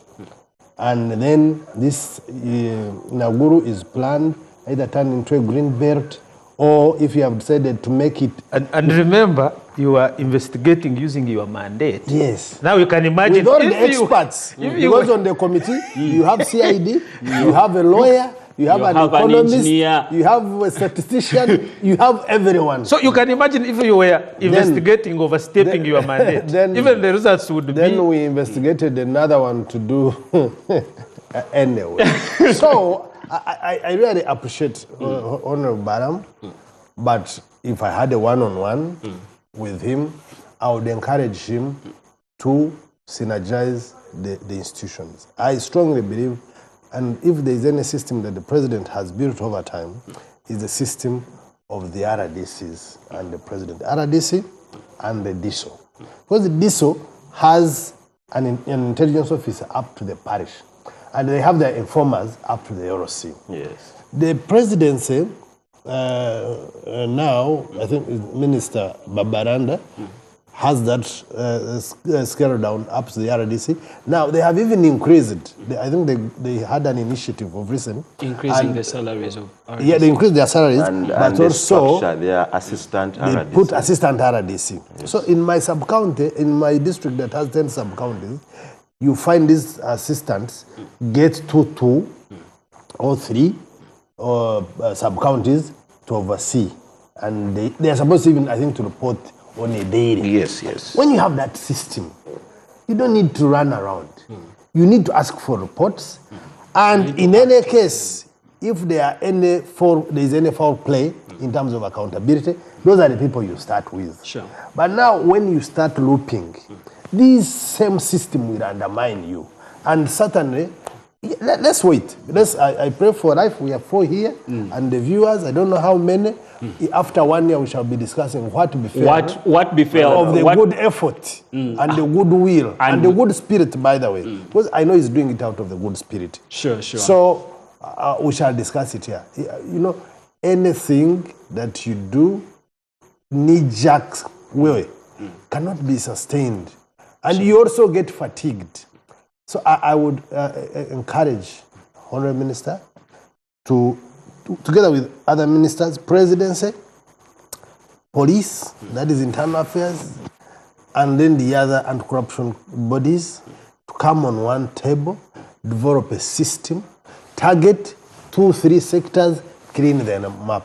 Speaker 2: And then this Naguru is planned, either turn into a green belt, or if you have decided to make it. And
Speaker 3: remember, you are investigating using your mandate.
Speaker 2: Yes.
Speaker 3: Now you can imagine.
Speaker 2: With all the experts, because on the committee, you have CID, you have a lawyer, you have an economist, you have a statistician, you have everyone.
Speaker 3: So you can imagine if you were investigating overstepping your mandate, even the results would be.
Speaker 2: Then we investigated another one to do anyway. So I really appreciate Honorable Baram, but if I had a one-on-one with him, I would encourage him to synergize the institutions. I strongly believe, and if there is any system that the president has built over time, is the system of the RDCs and the president. RDC and the DISO. Because the DISO has an intelligence officer up to the parish, and they have their informers up to the ROC.
Speaker 4: Yes.
Speaker 2: The presidency, now, I think Minister Babaranda has that scale down up to the RDC. Now, they have even increased it. I think they had an initiative of recent.
Speaker 1: Increasing the salaries of RDC.
Speaker 2: Yeah, they increased their salaries, but also
Speaker 4: their assistant RDC.
Speaker 2: They put assistant RDC. Yes. So in my sub-county, in my district that has 10 sub-counties, you find these assistants get 2 or 3 sub-counties to oversee. And they are supposed to even, I think, to report on a daily.
Speaker 4: Yes, yes.
Speaker 2: When you have that system, you don't need to run around. you need to ask for reports. And in any case, if there is any foul play in terms of accountability, those are the people you start with.
Speaker 1: Sure.
Speaker 2: But now when you start looping, this same system will undermine you. And certainly, let's wait. I pray for life. We are 4 here, and the viewers, I don't know how many. After 1 year, we shall be discussing what befell.
Speaker 1: What befell
Speaker 2: of the good effort and the good will and the good spirit, by the way. Because I know he's doing it out of the good spirit.
Speaker 1: Sure.
Speaker 2: So we shall discuss it here. You know, anything that you do knee-jerk way cannot be sustained. And you also get fatigued. So I would encourage Honorable Minister to, together with other ministers, presidency, police, that is internal affairs, and then the other anti-corruption bodies, to come on one table, develop a system, target 2-3 sectors, clean the map.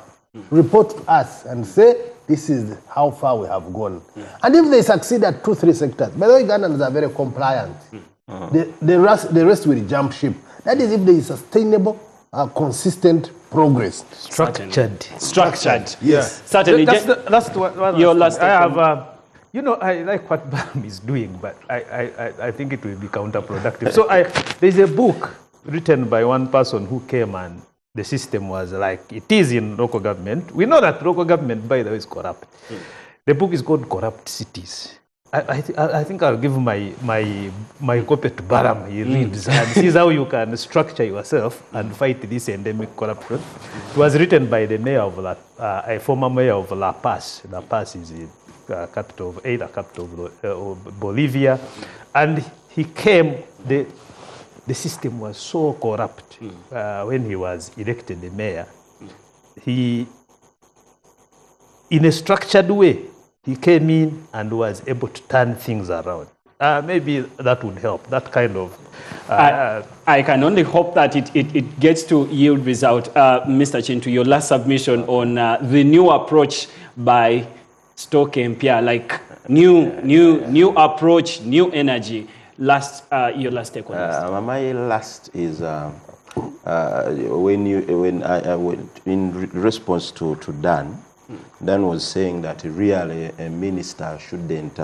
Speaker 2: Report to us and say, this is how far we have gone. And if they succeed at 2-3 sectors, by the way, Ugandans are very compliant. The rest will jump ship. That is if there is sustainable, consistent progress.
Speaker 3: Structured.
Speaker 2: Yes.
Speaker 1: Certainly.
Speaker 3: That's what
Speaker 1: Your last
Speaker 3: I have. You know, I like what Bam is doing, but I think it will be counterproductive. So there's a book written by one person who came and the system was like it is in local government. We know that local government, by the way, is corrupt. The book is called Corrupt Cities. I think I'll give my copy to Baram. He reads and sees how you can structure yourself and fight this endemic corruption. It was written by the mayor of a former mayor of La Paz. La Paz is the capital of Bolivia, and he came. The system was so corrupt when he was elected the mayor. He, in a structured way, he came in and was able to turn things around. Maybe that would help, that kind of...
Speaker 1: I can only hope that it gets to yield result. Mr. Chintu, your last submission on the new approach by Stoke MPR, like new approach, new energy. Your last take on this.
Speaker 4: My last is in response to Dan. Dan was saying that really a minister shouldn't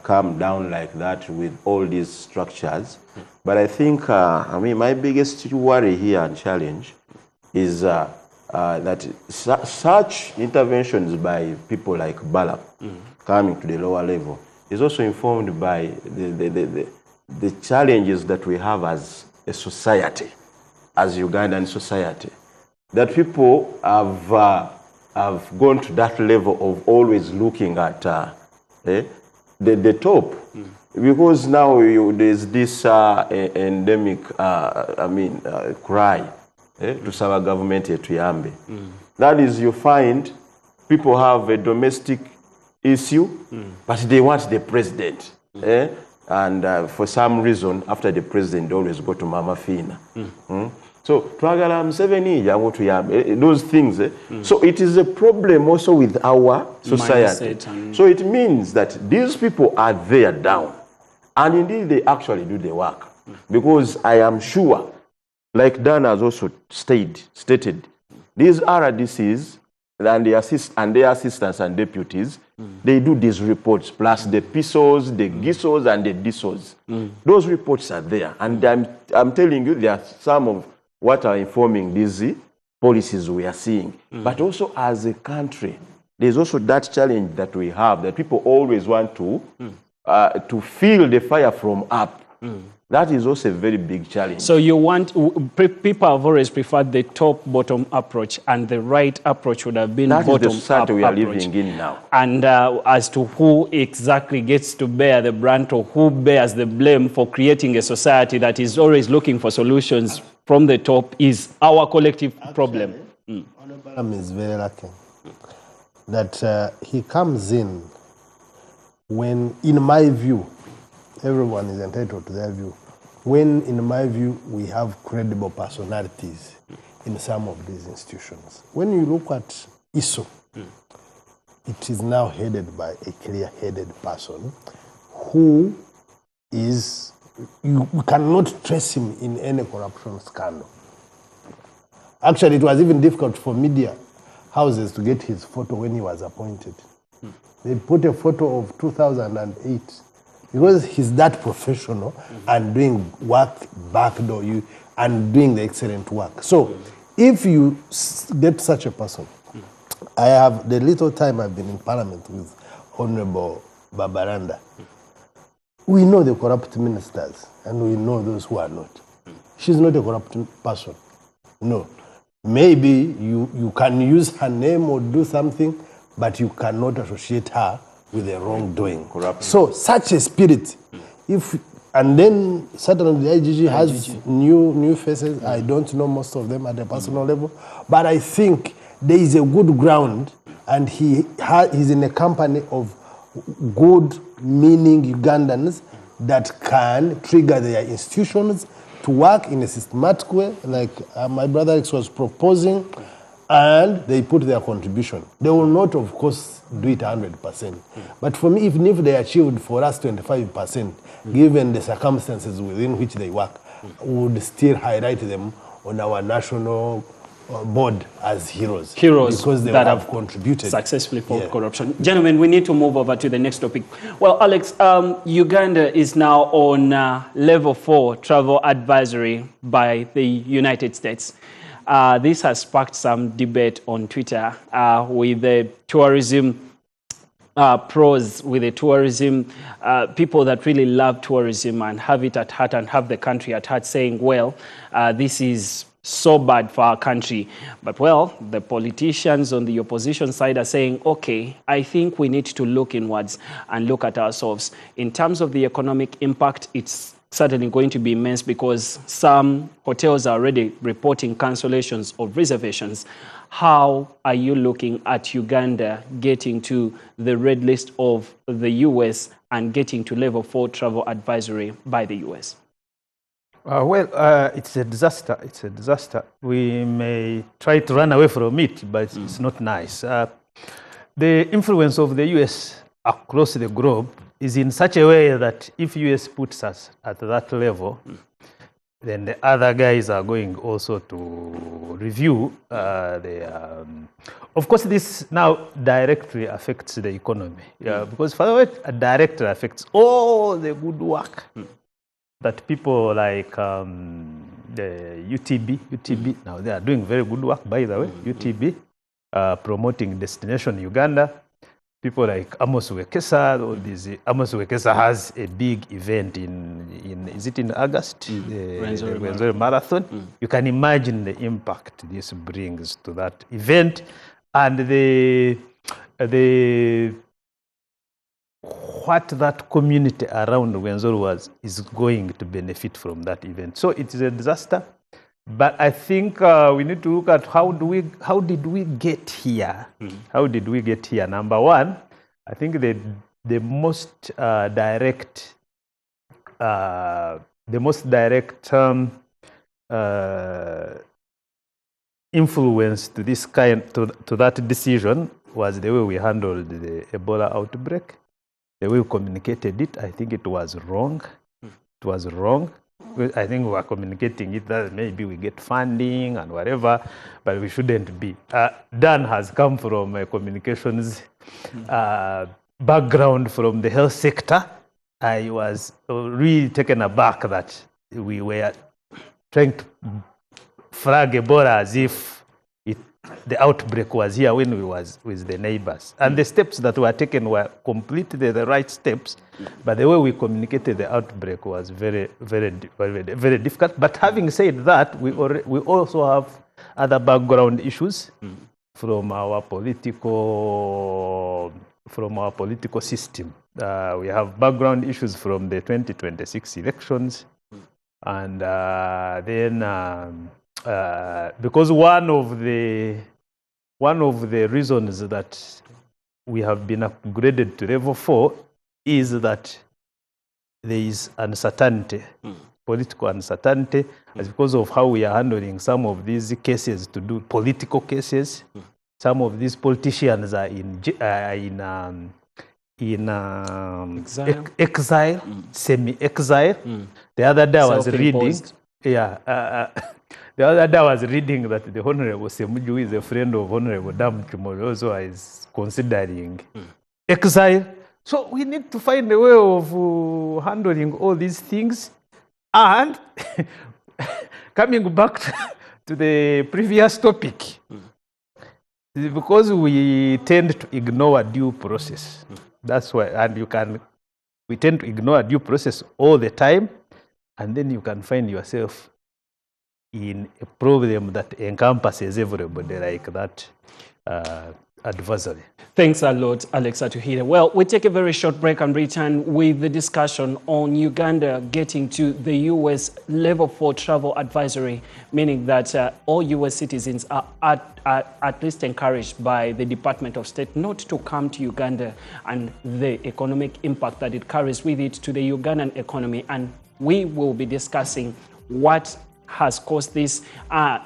Speaker 4: come down like that with all these structures. But I think, my biggest worry here and challenge is that such interventions by people like Bala coming to the lower level is also informed by the challenges that we have as a society, as Ugandan society, that people have gone to that level of always looking at the top, because now there's this endemic, cry to Saba government to Yambe. That is, you find people have a domestic issue, but they want the president. And for some reason, after the president, they always go to Mama Fina. So, those things. So, it is a problem also with our society. So, it means that these people are there down. And indeed, they actually do the work. Because I am sure, like Dan has also stated, these RDCs and their assistants and deputies, they do these reports, plus the PISOs, the GISOs, and the DISOs. Those reports are there. And I'm telling you, there are some of what are informing these policies we are seeing. But also as a country, there's also that challenge that we have, that people always want to feel the fire from up. That is also a very big challenge.
Speaker 1: So you want, people have always preferred the top-bottom approach, and the right approach would have been bottom-up approach. That is the society we are living in now. And as to who exactly gets to bear the brunt or who bears the blame for creating a society that is always looking for solutions from the top is our collective problem.
Speaker 2: Honorable is very lucky that he comes in when, in my view, everyone is entitled to their view, when, in my view, we have credible personalities in some of these institutions. When you look at ISO, it is now headed by a clear-headed person who is you cannot trace him in any corruption scandal. Actually, it was even difficult for media houses to get his photo when he was appointed. They put a photo of 2008 because he's that professional and doing work backdoor and doing the excellent work. So if you get such a person, I have the little time I've been in Parliament with Honorable Babaranda. We know the corrupt ministers and we know those who are not. She's not a corrupt person. No. Maybe you can use her name or do something, but you cannot associate her with the wrongdoing.
Speaker 4: Corrupt.
Speaker 2: So such a spirit, and then certainly the IGG has new faces. I don't know most of them at a personal level, but I think there is a good ground, and he's in a company of good meaning Ugandans that can trigger their institutions to work in a systematic way, like my brother Alex was proposing, and they put their contribution. They will not, of course, do it 100%. But for me, even if they achieved for us 25%, given the circumstances within which they work, we would still highlight them on our national board as heroes. Because they have contributed
Speaker 1: successfully for corruption. Gentlemen, we need to move over to the next topic. Well, Alex, Uganda is now on level 4 travel advisory by the United States. This has sparked some debate on Twitter with the tourism pros, with the tourism people that really love tourism and have it at heart and have the country at heart, saying, well, this is so bad for our country. But, well, the politicians on the opposition side are saying, okay, I think we need to look inwards and look at ourselves. In terms of the economic impact, it's certainly going to be immense because some hotels are already reporting cancellations of reservations. How are you looking at Uganda getting to the red list of the US and getting to level 4 travel advisory by the US?
Speaker 3: It's a disaster. It's a disaster. We may try to run away from it, but it's not nice. The influence of the US across the globe is in such a way that if US puts us at that level, then the other guys are going also to review of course, this now directly affects the economy. Because for the way it directly affects all the good work that people like the UTB, now they are doing very good work, by the way, UTB, promoting Destination Uganda. People like Amos Wekesa, Amos Wekesa has a big event is it in August? The Rwenzori Marathon. You can imagine the impact this brings to that event and what that community around Rwenzori is going to benefit from that event. So it is a disaster. But I think we need to look at how did we get here? How did we get here? Number one, I think the most direct influence to this to that decision was the way we handled the Ebola outbreak, the way we communicated it. I think it was wrong. It was wrong. I think we are communicating it that maybe we get funding and whatever, but we shouldn't be. Dan has come from a communications background from the health sector. I was really taken aback that we were trying to flag Ebola as if the outbreak was here when we was with the neighbors. And the steps that were taken were completely the right steps, but the way we communicated the outbreak was very, very, very, very difficult. But having said that, we also have other background issues from our political system. We have background issues from the 2026 elections, and then because one of the reasons that we have been upgraded to level 4 is that there is uncertainty, political uncertainty, as because of how we are handling some of these cases to do political cases. Some of these politicians are in exile, semi-exile. The other day I was reading,
Speaker 1: Self-imposed.
Speaker 3: the other day I was reading that the Honorable Semuju is a friend of Honorable Dam Kimolozo is considering exile. So we need to find a way of handling all these things. And coming back to the previous topic, because we tend to ignore due process. That's why, and we tend to ignore due process all the time, and then you can find yourself in a problem that encompasses everybody, like that adversary.
Speaker 1: Thanks a lot, Alex Atuhire. Well, we take a very short break and return with the discussion on Uganda getting to the U.S. level 4 travel advisory, meaning that all U.S. citizens are at least encouraged by the Department of State not to come to Uganda, and the economic impact that it carries with it to the Ugandan economy. And we will be discussing what has caused this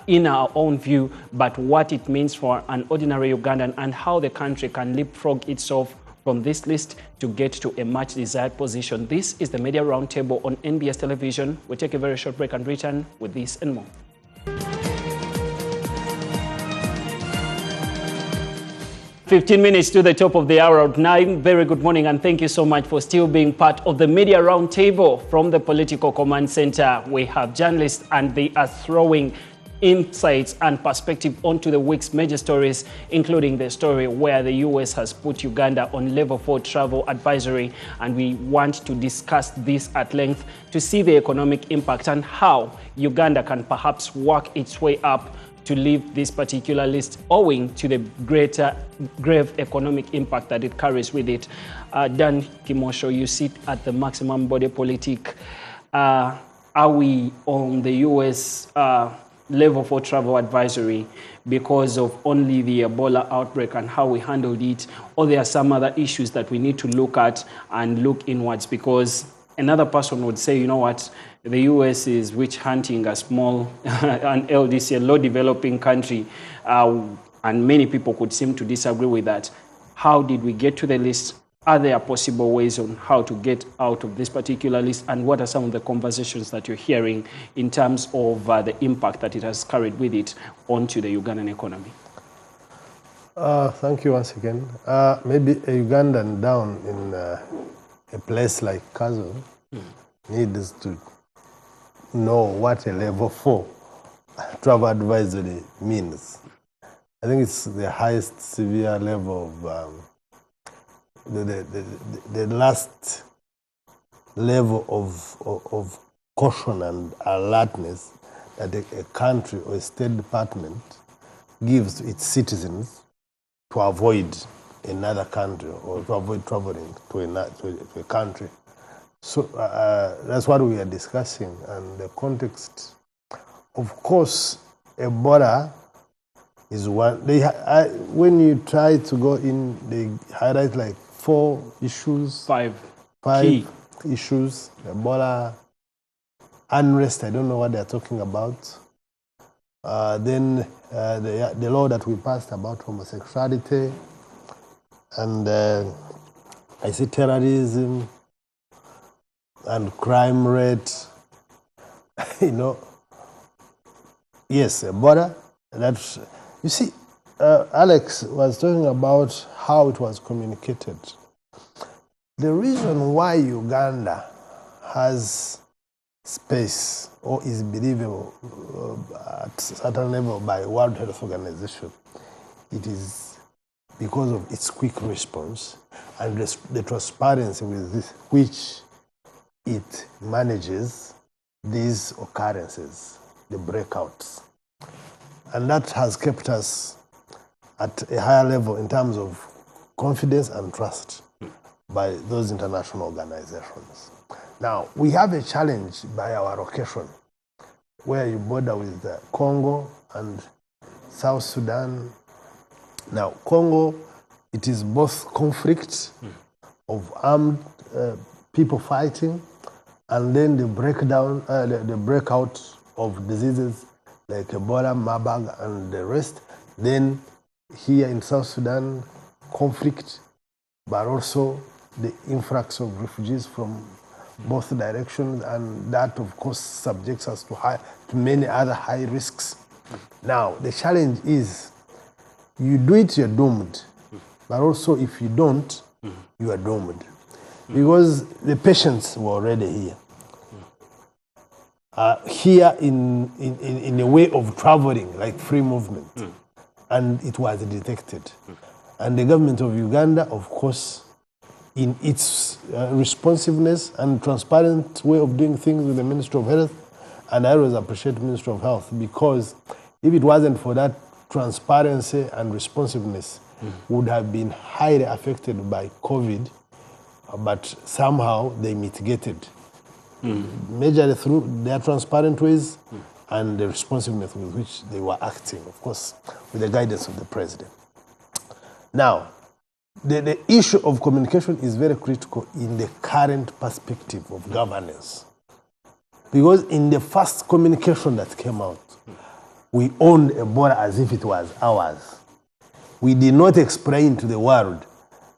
Speaker 1: in our own view, but what it means for an ordinary Ugandan and how the country can leapfrog itself from this list to get to a much desired position. This is the Media Roundtable on NBS Television. We'll take a very short break and return with this and more. 15 minutes to the top of the hour at 9. Very good morning, and thank you so much for still being part of the Media Roundtable from the Political Command Center. We have journalists, and they are throwing insights and perspective onto the week's major stories, including the story where the U.S. has put Uganda on level 4 travel advisory. And we want to discuss this at length to see the economic impact and how Uganda can perhaps work its way up to leave this particular list, owing to the grave economic impact that it carries with it. Dan Kimosho, you sit at the maximum body politic. Are we on the U.S. level 4 travel advisory because of only the Ebola outbreak and how we handled it, or there are some other issues that we need to look at and look inwards? Because another person would say, you know what, the U.S. is witch hunting a small, an LDC, a low developing country, and many people could seem to disagree with that. How did we get to the list? Are there possible ways on how to get out of this particular list? And what are some of the conversations that you're hearing in terms of the impact that it has carried with it onto the Ugandan economy?
Speaker 2: Thank you once again. Maybe a Ugandan down in a place like Kazo needs to know what a level 4 travel advisory means. I think it's the highest severe level of the last level of caution and alertness that a country or a State Department gives to its citizens to avoid another country or to avoid traveling to a country. So that's what we are discussing, and the context. Of course, Ebola is one. When you try to go in, they highlight like 4 issues. 5 key issues. Ebola, unrest, I don't know what they're talking about. Then the law that we passed about homosexuality, and I see terrorism and crime rate. You know, yes, Ebola. That's, you see, Alex was talking about how it was communicated. The reason why Uganda has space or is believable at a certain level by World Health Organization, it is because of its quick response and the transparency with this, which it manages these occurrences, the breakouts. And that has kept us at a higher level in terms of confidence and trust by those international organizations. Now, we have a challenge by our location, where you border with Congo and South Sudan. Now, Congo, it is both conflict of armed people fighting, and then the the breakout of diseases like Ebola, Marburg, and the rest. Then here in South Sudan, conflict, but also the influx of refugees from both directions, and that, of course, subjects us to many other high risks. Now, the challenge is, you do it, you're doomed. But also, if you don't, you are doomed. Because the patients were already here. Here in a way of traveling, like free movement. And it was detected. And the government of Uganda, of course, in its responsiveness and transparent way of doing things with the Ministry of Health, and I always appreciate the Ministry of Health, because if it wasn't for that transparency and responsiveness, would have been highly affected by COVID, but somehow they mitigated. Majorly through their transparent ways and the responsiveness with which they were acting, of course, with the guidance of the president. Now, the issue of communication is very critical in the current perspective of governance. Because in the first communication that came out, we owned Ebola as if it was ours. We did not explain to the world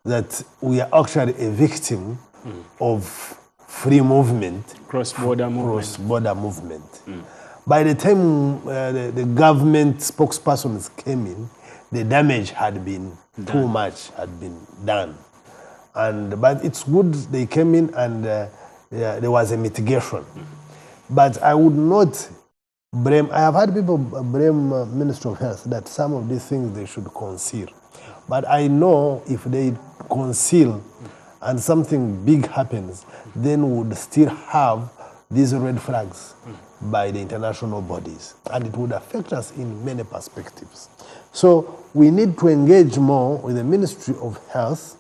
Speaker 2: that we are actually a victim of free movement,
Speaker 1: cross-border
Speaker 2: movement. By the time the government spokespersons came in, the damage had been too much, had been done. But it's good they came in and there was a mitigation. But I would not blame, I have had people blame Ministry of Health that some of these things they should conceal. But I know if they conceal and something big happens, then we would still have these red flags by the international bodies. And it would affect us in many perspectives. So we need to engage more with the Ministry of Health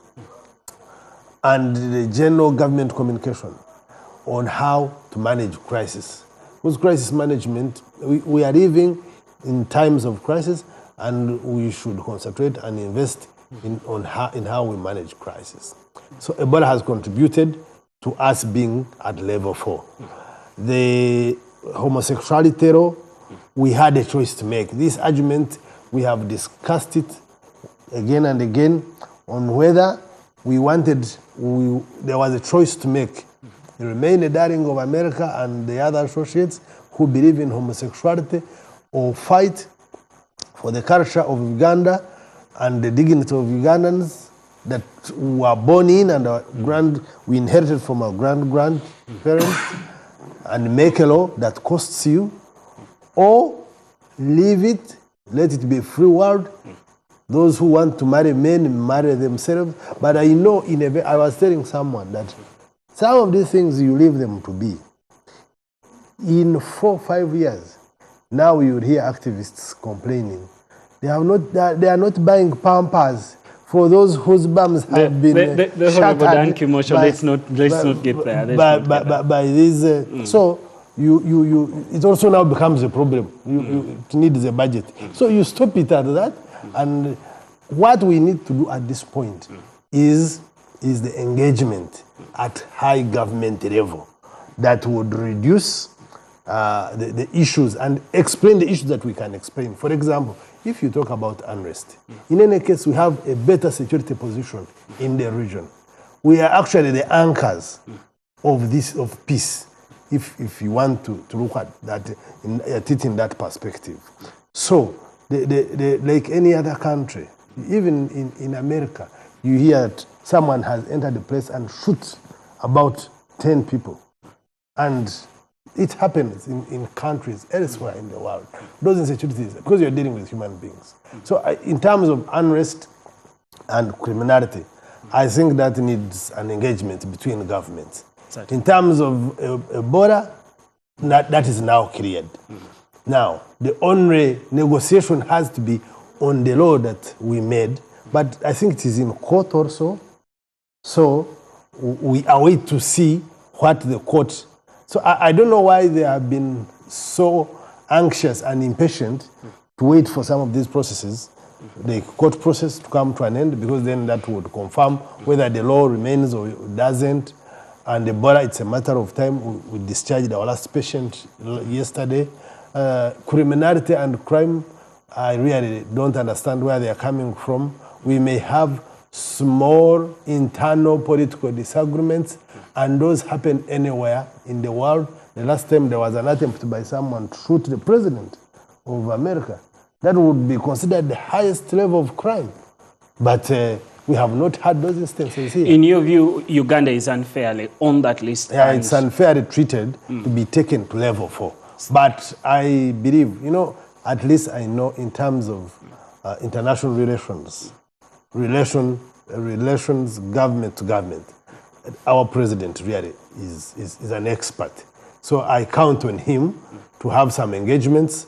Speaker 2: and the general government communication on how to manage crisis. Because crisis management, we are living in times of crisis, and we should concentrate and invest in how we manage crisis. So Ebola has contributed to us being at level 4. The homosexuality terror, we had a choice to make. This argument, we have discussed it again and again on whether we wanted, there was a choice to make. Remain a darling of America and the other associates who believe in homosexuality, or fight for the culture of Uganda and the dignity of Ugandans that we were born in and we inherited from our grandparents, and make a law that costs you, or leave it, let it be a free world. Those who want to marry men, marry themselves. But I know, I was telling someone that some of these things you leave them to be. In 4 or 5 years, now you will hear activists complaining. They are not buying Pampers for those whose bums have been shattered.
Speaker 1: Let's not get there.
Speaker 2: By these, so it also now becomes a problem. It needs a budget. So you stop it at that, and what we need to do at this point is the engagement at high government level that would reduce the issues and explain the issues that we can explain. For example, if you talk about unrest, in any case, we have a better security position in the region. We are actually the anchors of peace, if you want to look at that in that perspective. So, like any other country, even in America, you hear that someone has entered the place and shoots about 10 people. And it happens in countries elsewhere in the world. Those insecurities, because you're dealing with human beings. So in terms of unrest and criminality, I think that needs an engagement between governments. In terms of Ebola, that is now cleared. Now, the only negotiation has to be on the law that we made, but I think it is in court also. So we await to see what the court. So I don't know why they have been so anxious and impatient to wait for some of these processes, the court process, to come to an end, because then that would confirm whether the law remains or doesn't. And Ebola, it's a matter of time. We discharged our last patient yesterday. Criminality and crime, I really don't understand where they are coming from. We may have small internal political disagreements, and those happen anywhere in the world. The last time there was an attempt by someone to shoot the president of America. That would be considered the highest level of crime. But we have not had those instances here.
Speaker 1: In your view, Uganda is unfairly on that list?
Speaker 2: Yeah, it's unfairly treated to be taken to level 4. But I believe, you know, at least I know in terms of international relations, government to government, our president really is an expert. So I count on him to have some engagements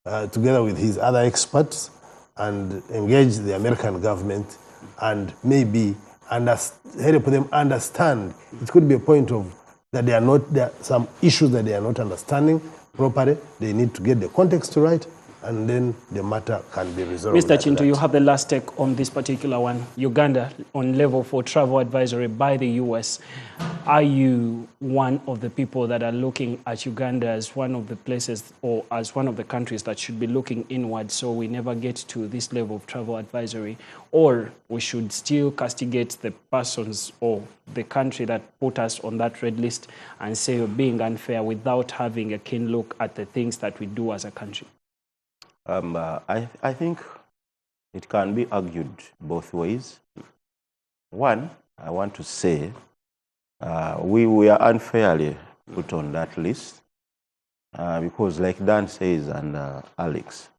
Speaker 2: together with his other experts and engage the American government and maybe help them understand. It could be a point of that there are some issues that they are not understanding properly. They need to get the context right, and then the matter can be resolved.
Speaker 1: Mr. Chintu, you have the last take on this particular one. Uganda on level 4 travel advisory by the US. Are you one of the people that are looking at Uganda as one of the places or as one of the countries that should be looking inward so we never get to this level of travel advisory? Or we should still castigate the persons or the country that put us on that red list and say you're being unfair without having a keen look at the things that we do as a country?
Speaker 4: I think it can be argued both ways. One, I want to say we were unfairly put on that list because, like Dan says and Alex,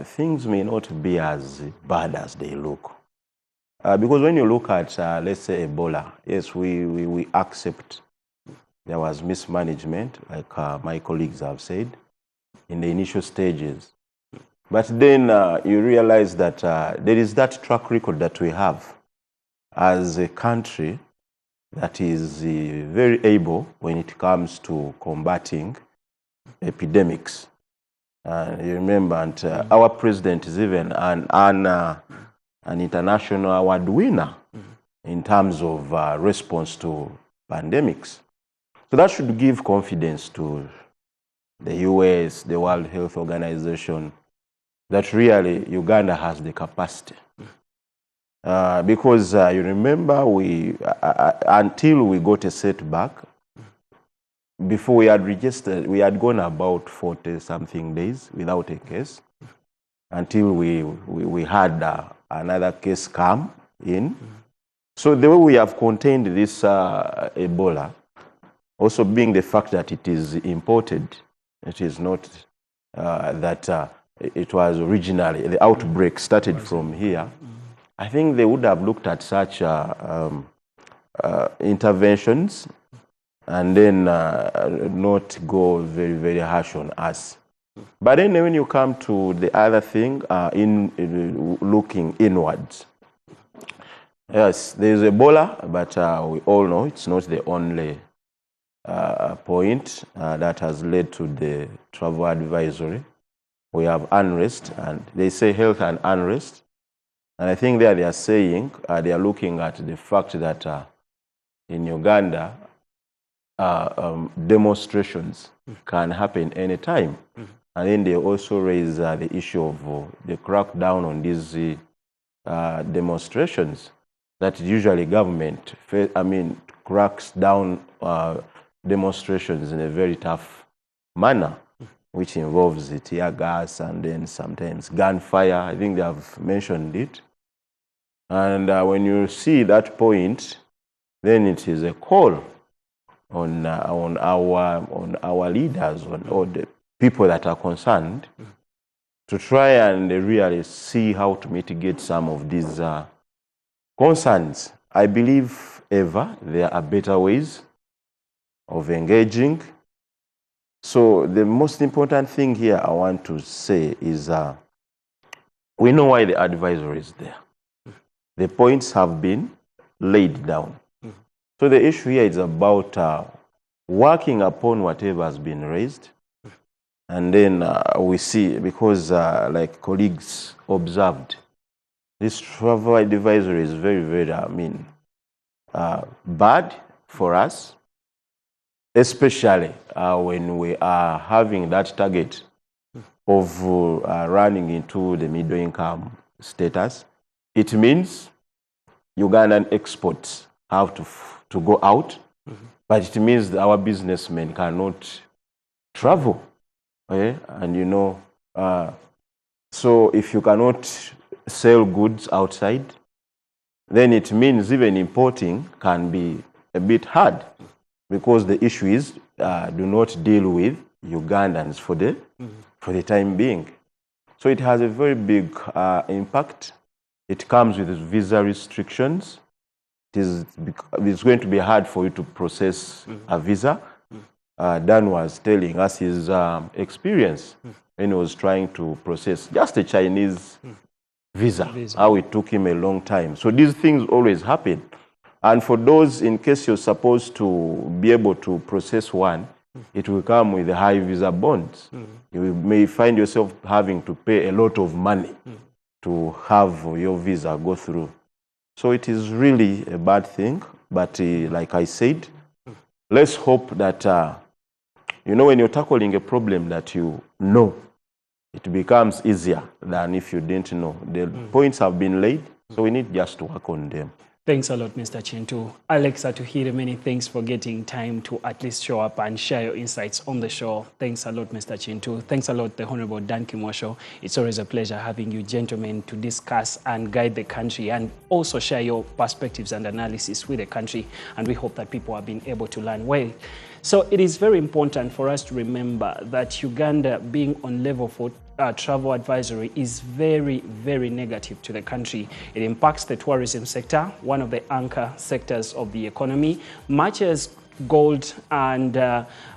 Speaker 4: things may not be as bad as they look. Because when you look at, let's say, Ebola, yes, we accept there was mismanagement, like my colleagues have said, in the initial stages. But then you realize that there is that track record that we have as a country that is very able when it comes to combating epidemics. You remember, and, our president is even an international award winner in terms of response to pandemics. So that should give confidence to the US, the World Health Organization, that really Uganda has the capacity. Because you remember, until we got a setback, before we had registered, we had gone about 40-something days without a case, until we had another case come in. So the way we have contained this Ebola, also being the fact that it is imported, it is not that it was originally, the outbreak started from here. I think they would have looked at such interventions and then not go very, very harsh on us. But then when you come to the other thing, looking inwards, yes, there is Ebola, but we all know it's not the only point that has led to the travel advisory. We have unrest, and they say health and unrest. And I think there they are saying, they are looking at the fact that in Uganda, demonstrations can happen anytime. And then they also raise the issue of the crackdown on these demonstrations, that usually government, cracks down demonstrations in a very tough manner, which involves the tear gas and then sometimes gunfire. I think they have mentioned it. And when you see that point, then it is a call on our leaders, on all the people that are concerned, to try and really see how to mitigate some of these concerns. I believe there are better ways of engaging. So the most important thing here I want to say is we know why the advisory is there. The points have been laid down. So the issue here is about working upon whatever has been raised. And then we see, because like colleagues observed, this travel advisory is very, very, bad for us, especially when we are having that target of running into the middle income status. it means Ugandan exports have to go out, but it means that our businessmen cannot travel. Okay? And you know, so if you cannot sell goods outside, then it means even importing can be a bit hard, because the issue is do not deal with Ugandans for the time being. So it has a very big impact. It comes with visa restrictions. It's going to be hard for you to process a visa. Dan was telling us his experience when he was trying to process just a Chinese visa, how it took him a long time. So these things always happen. And for those, in case you're supposed to be able to process one, it will come with high visa bonds. You may find yourself having to pay a lot of money to have your visa go through. So it is really a bad thing. But like I said, let's hope that, you know, when you're tackling a problem that you know, it becomes easier than if you didn't know. The points have been laid, so we need just to work on them.
Speaker 1: Thanks a lot, Mr. Chintu. Alex Atuhire, many thanks for getting time to at least show up and share your insights on the show. Thanks a lot, Mr. Chintu. Thanks a lot, the Honorable Dan Kimosho. It's always a pleasure having you gentlemen to discuss and guide the country and also share your perspectives and analysis with the country. And we hope that people have been able to learn well. So it is very important for us to remember that Uganda being on level 4 travel advisory is very, very negative to the country. It impacts the tourism sector, one of the anchor sectors of the economy. Much as gold and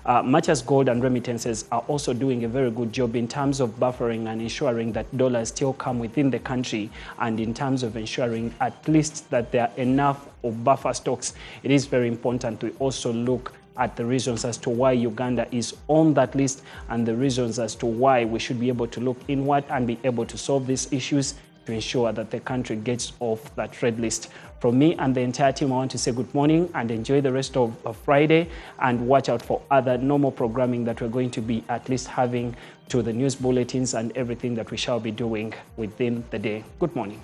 Speaker 1: remittances are also doing a very good job in terms of buffering and ensuring that dollars still come within the country, and in terms of ensuring at least that there are enough of buffer stocks. It is very important to also look at the reasons as to why Uganda is on that list, and the reasons as to why we should be able to look inward and be able to solve these issues to ensure that the country gets off that red list. From me and the entire team, I want to say good morning and enjoy the rest of Friday, and watch out for other normal programming that we're going to be at least having to the news bulletins and everything that we shall be doing within the day. Good morning.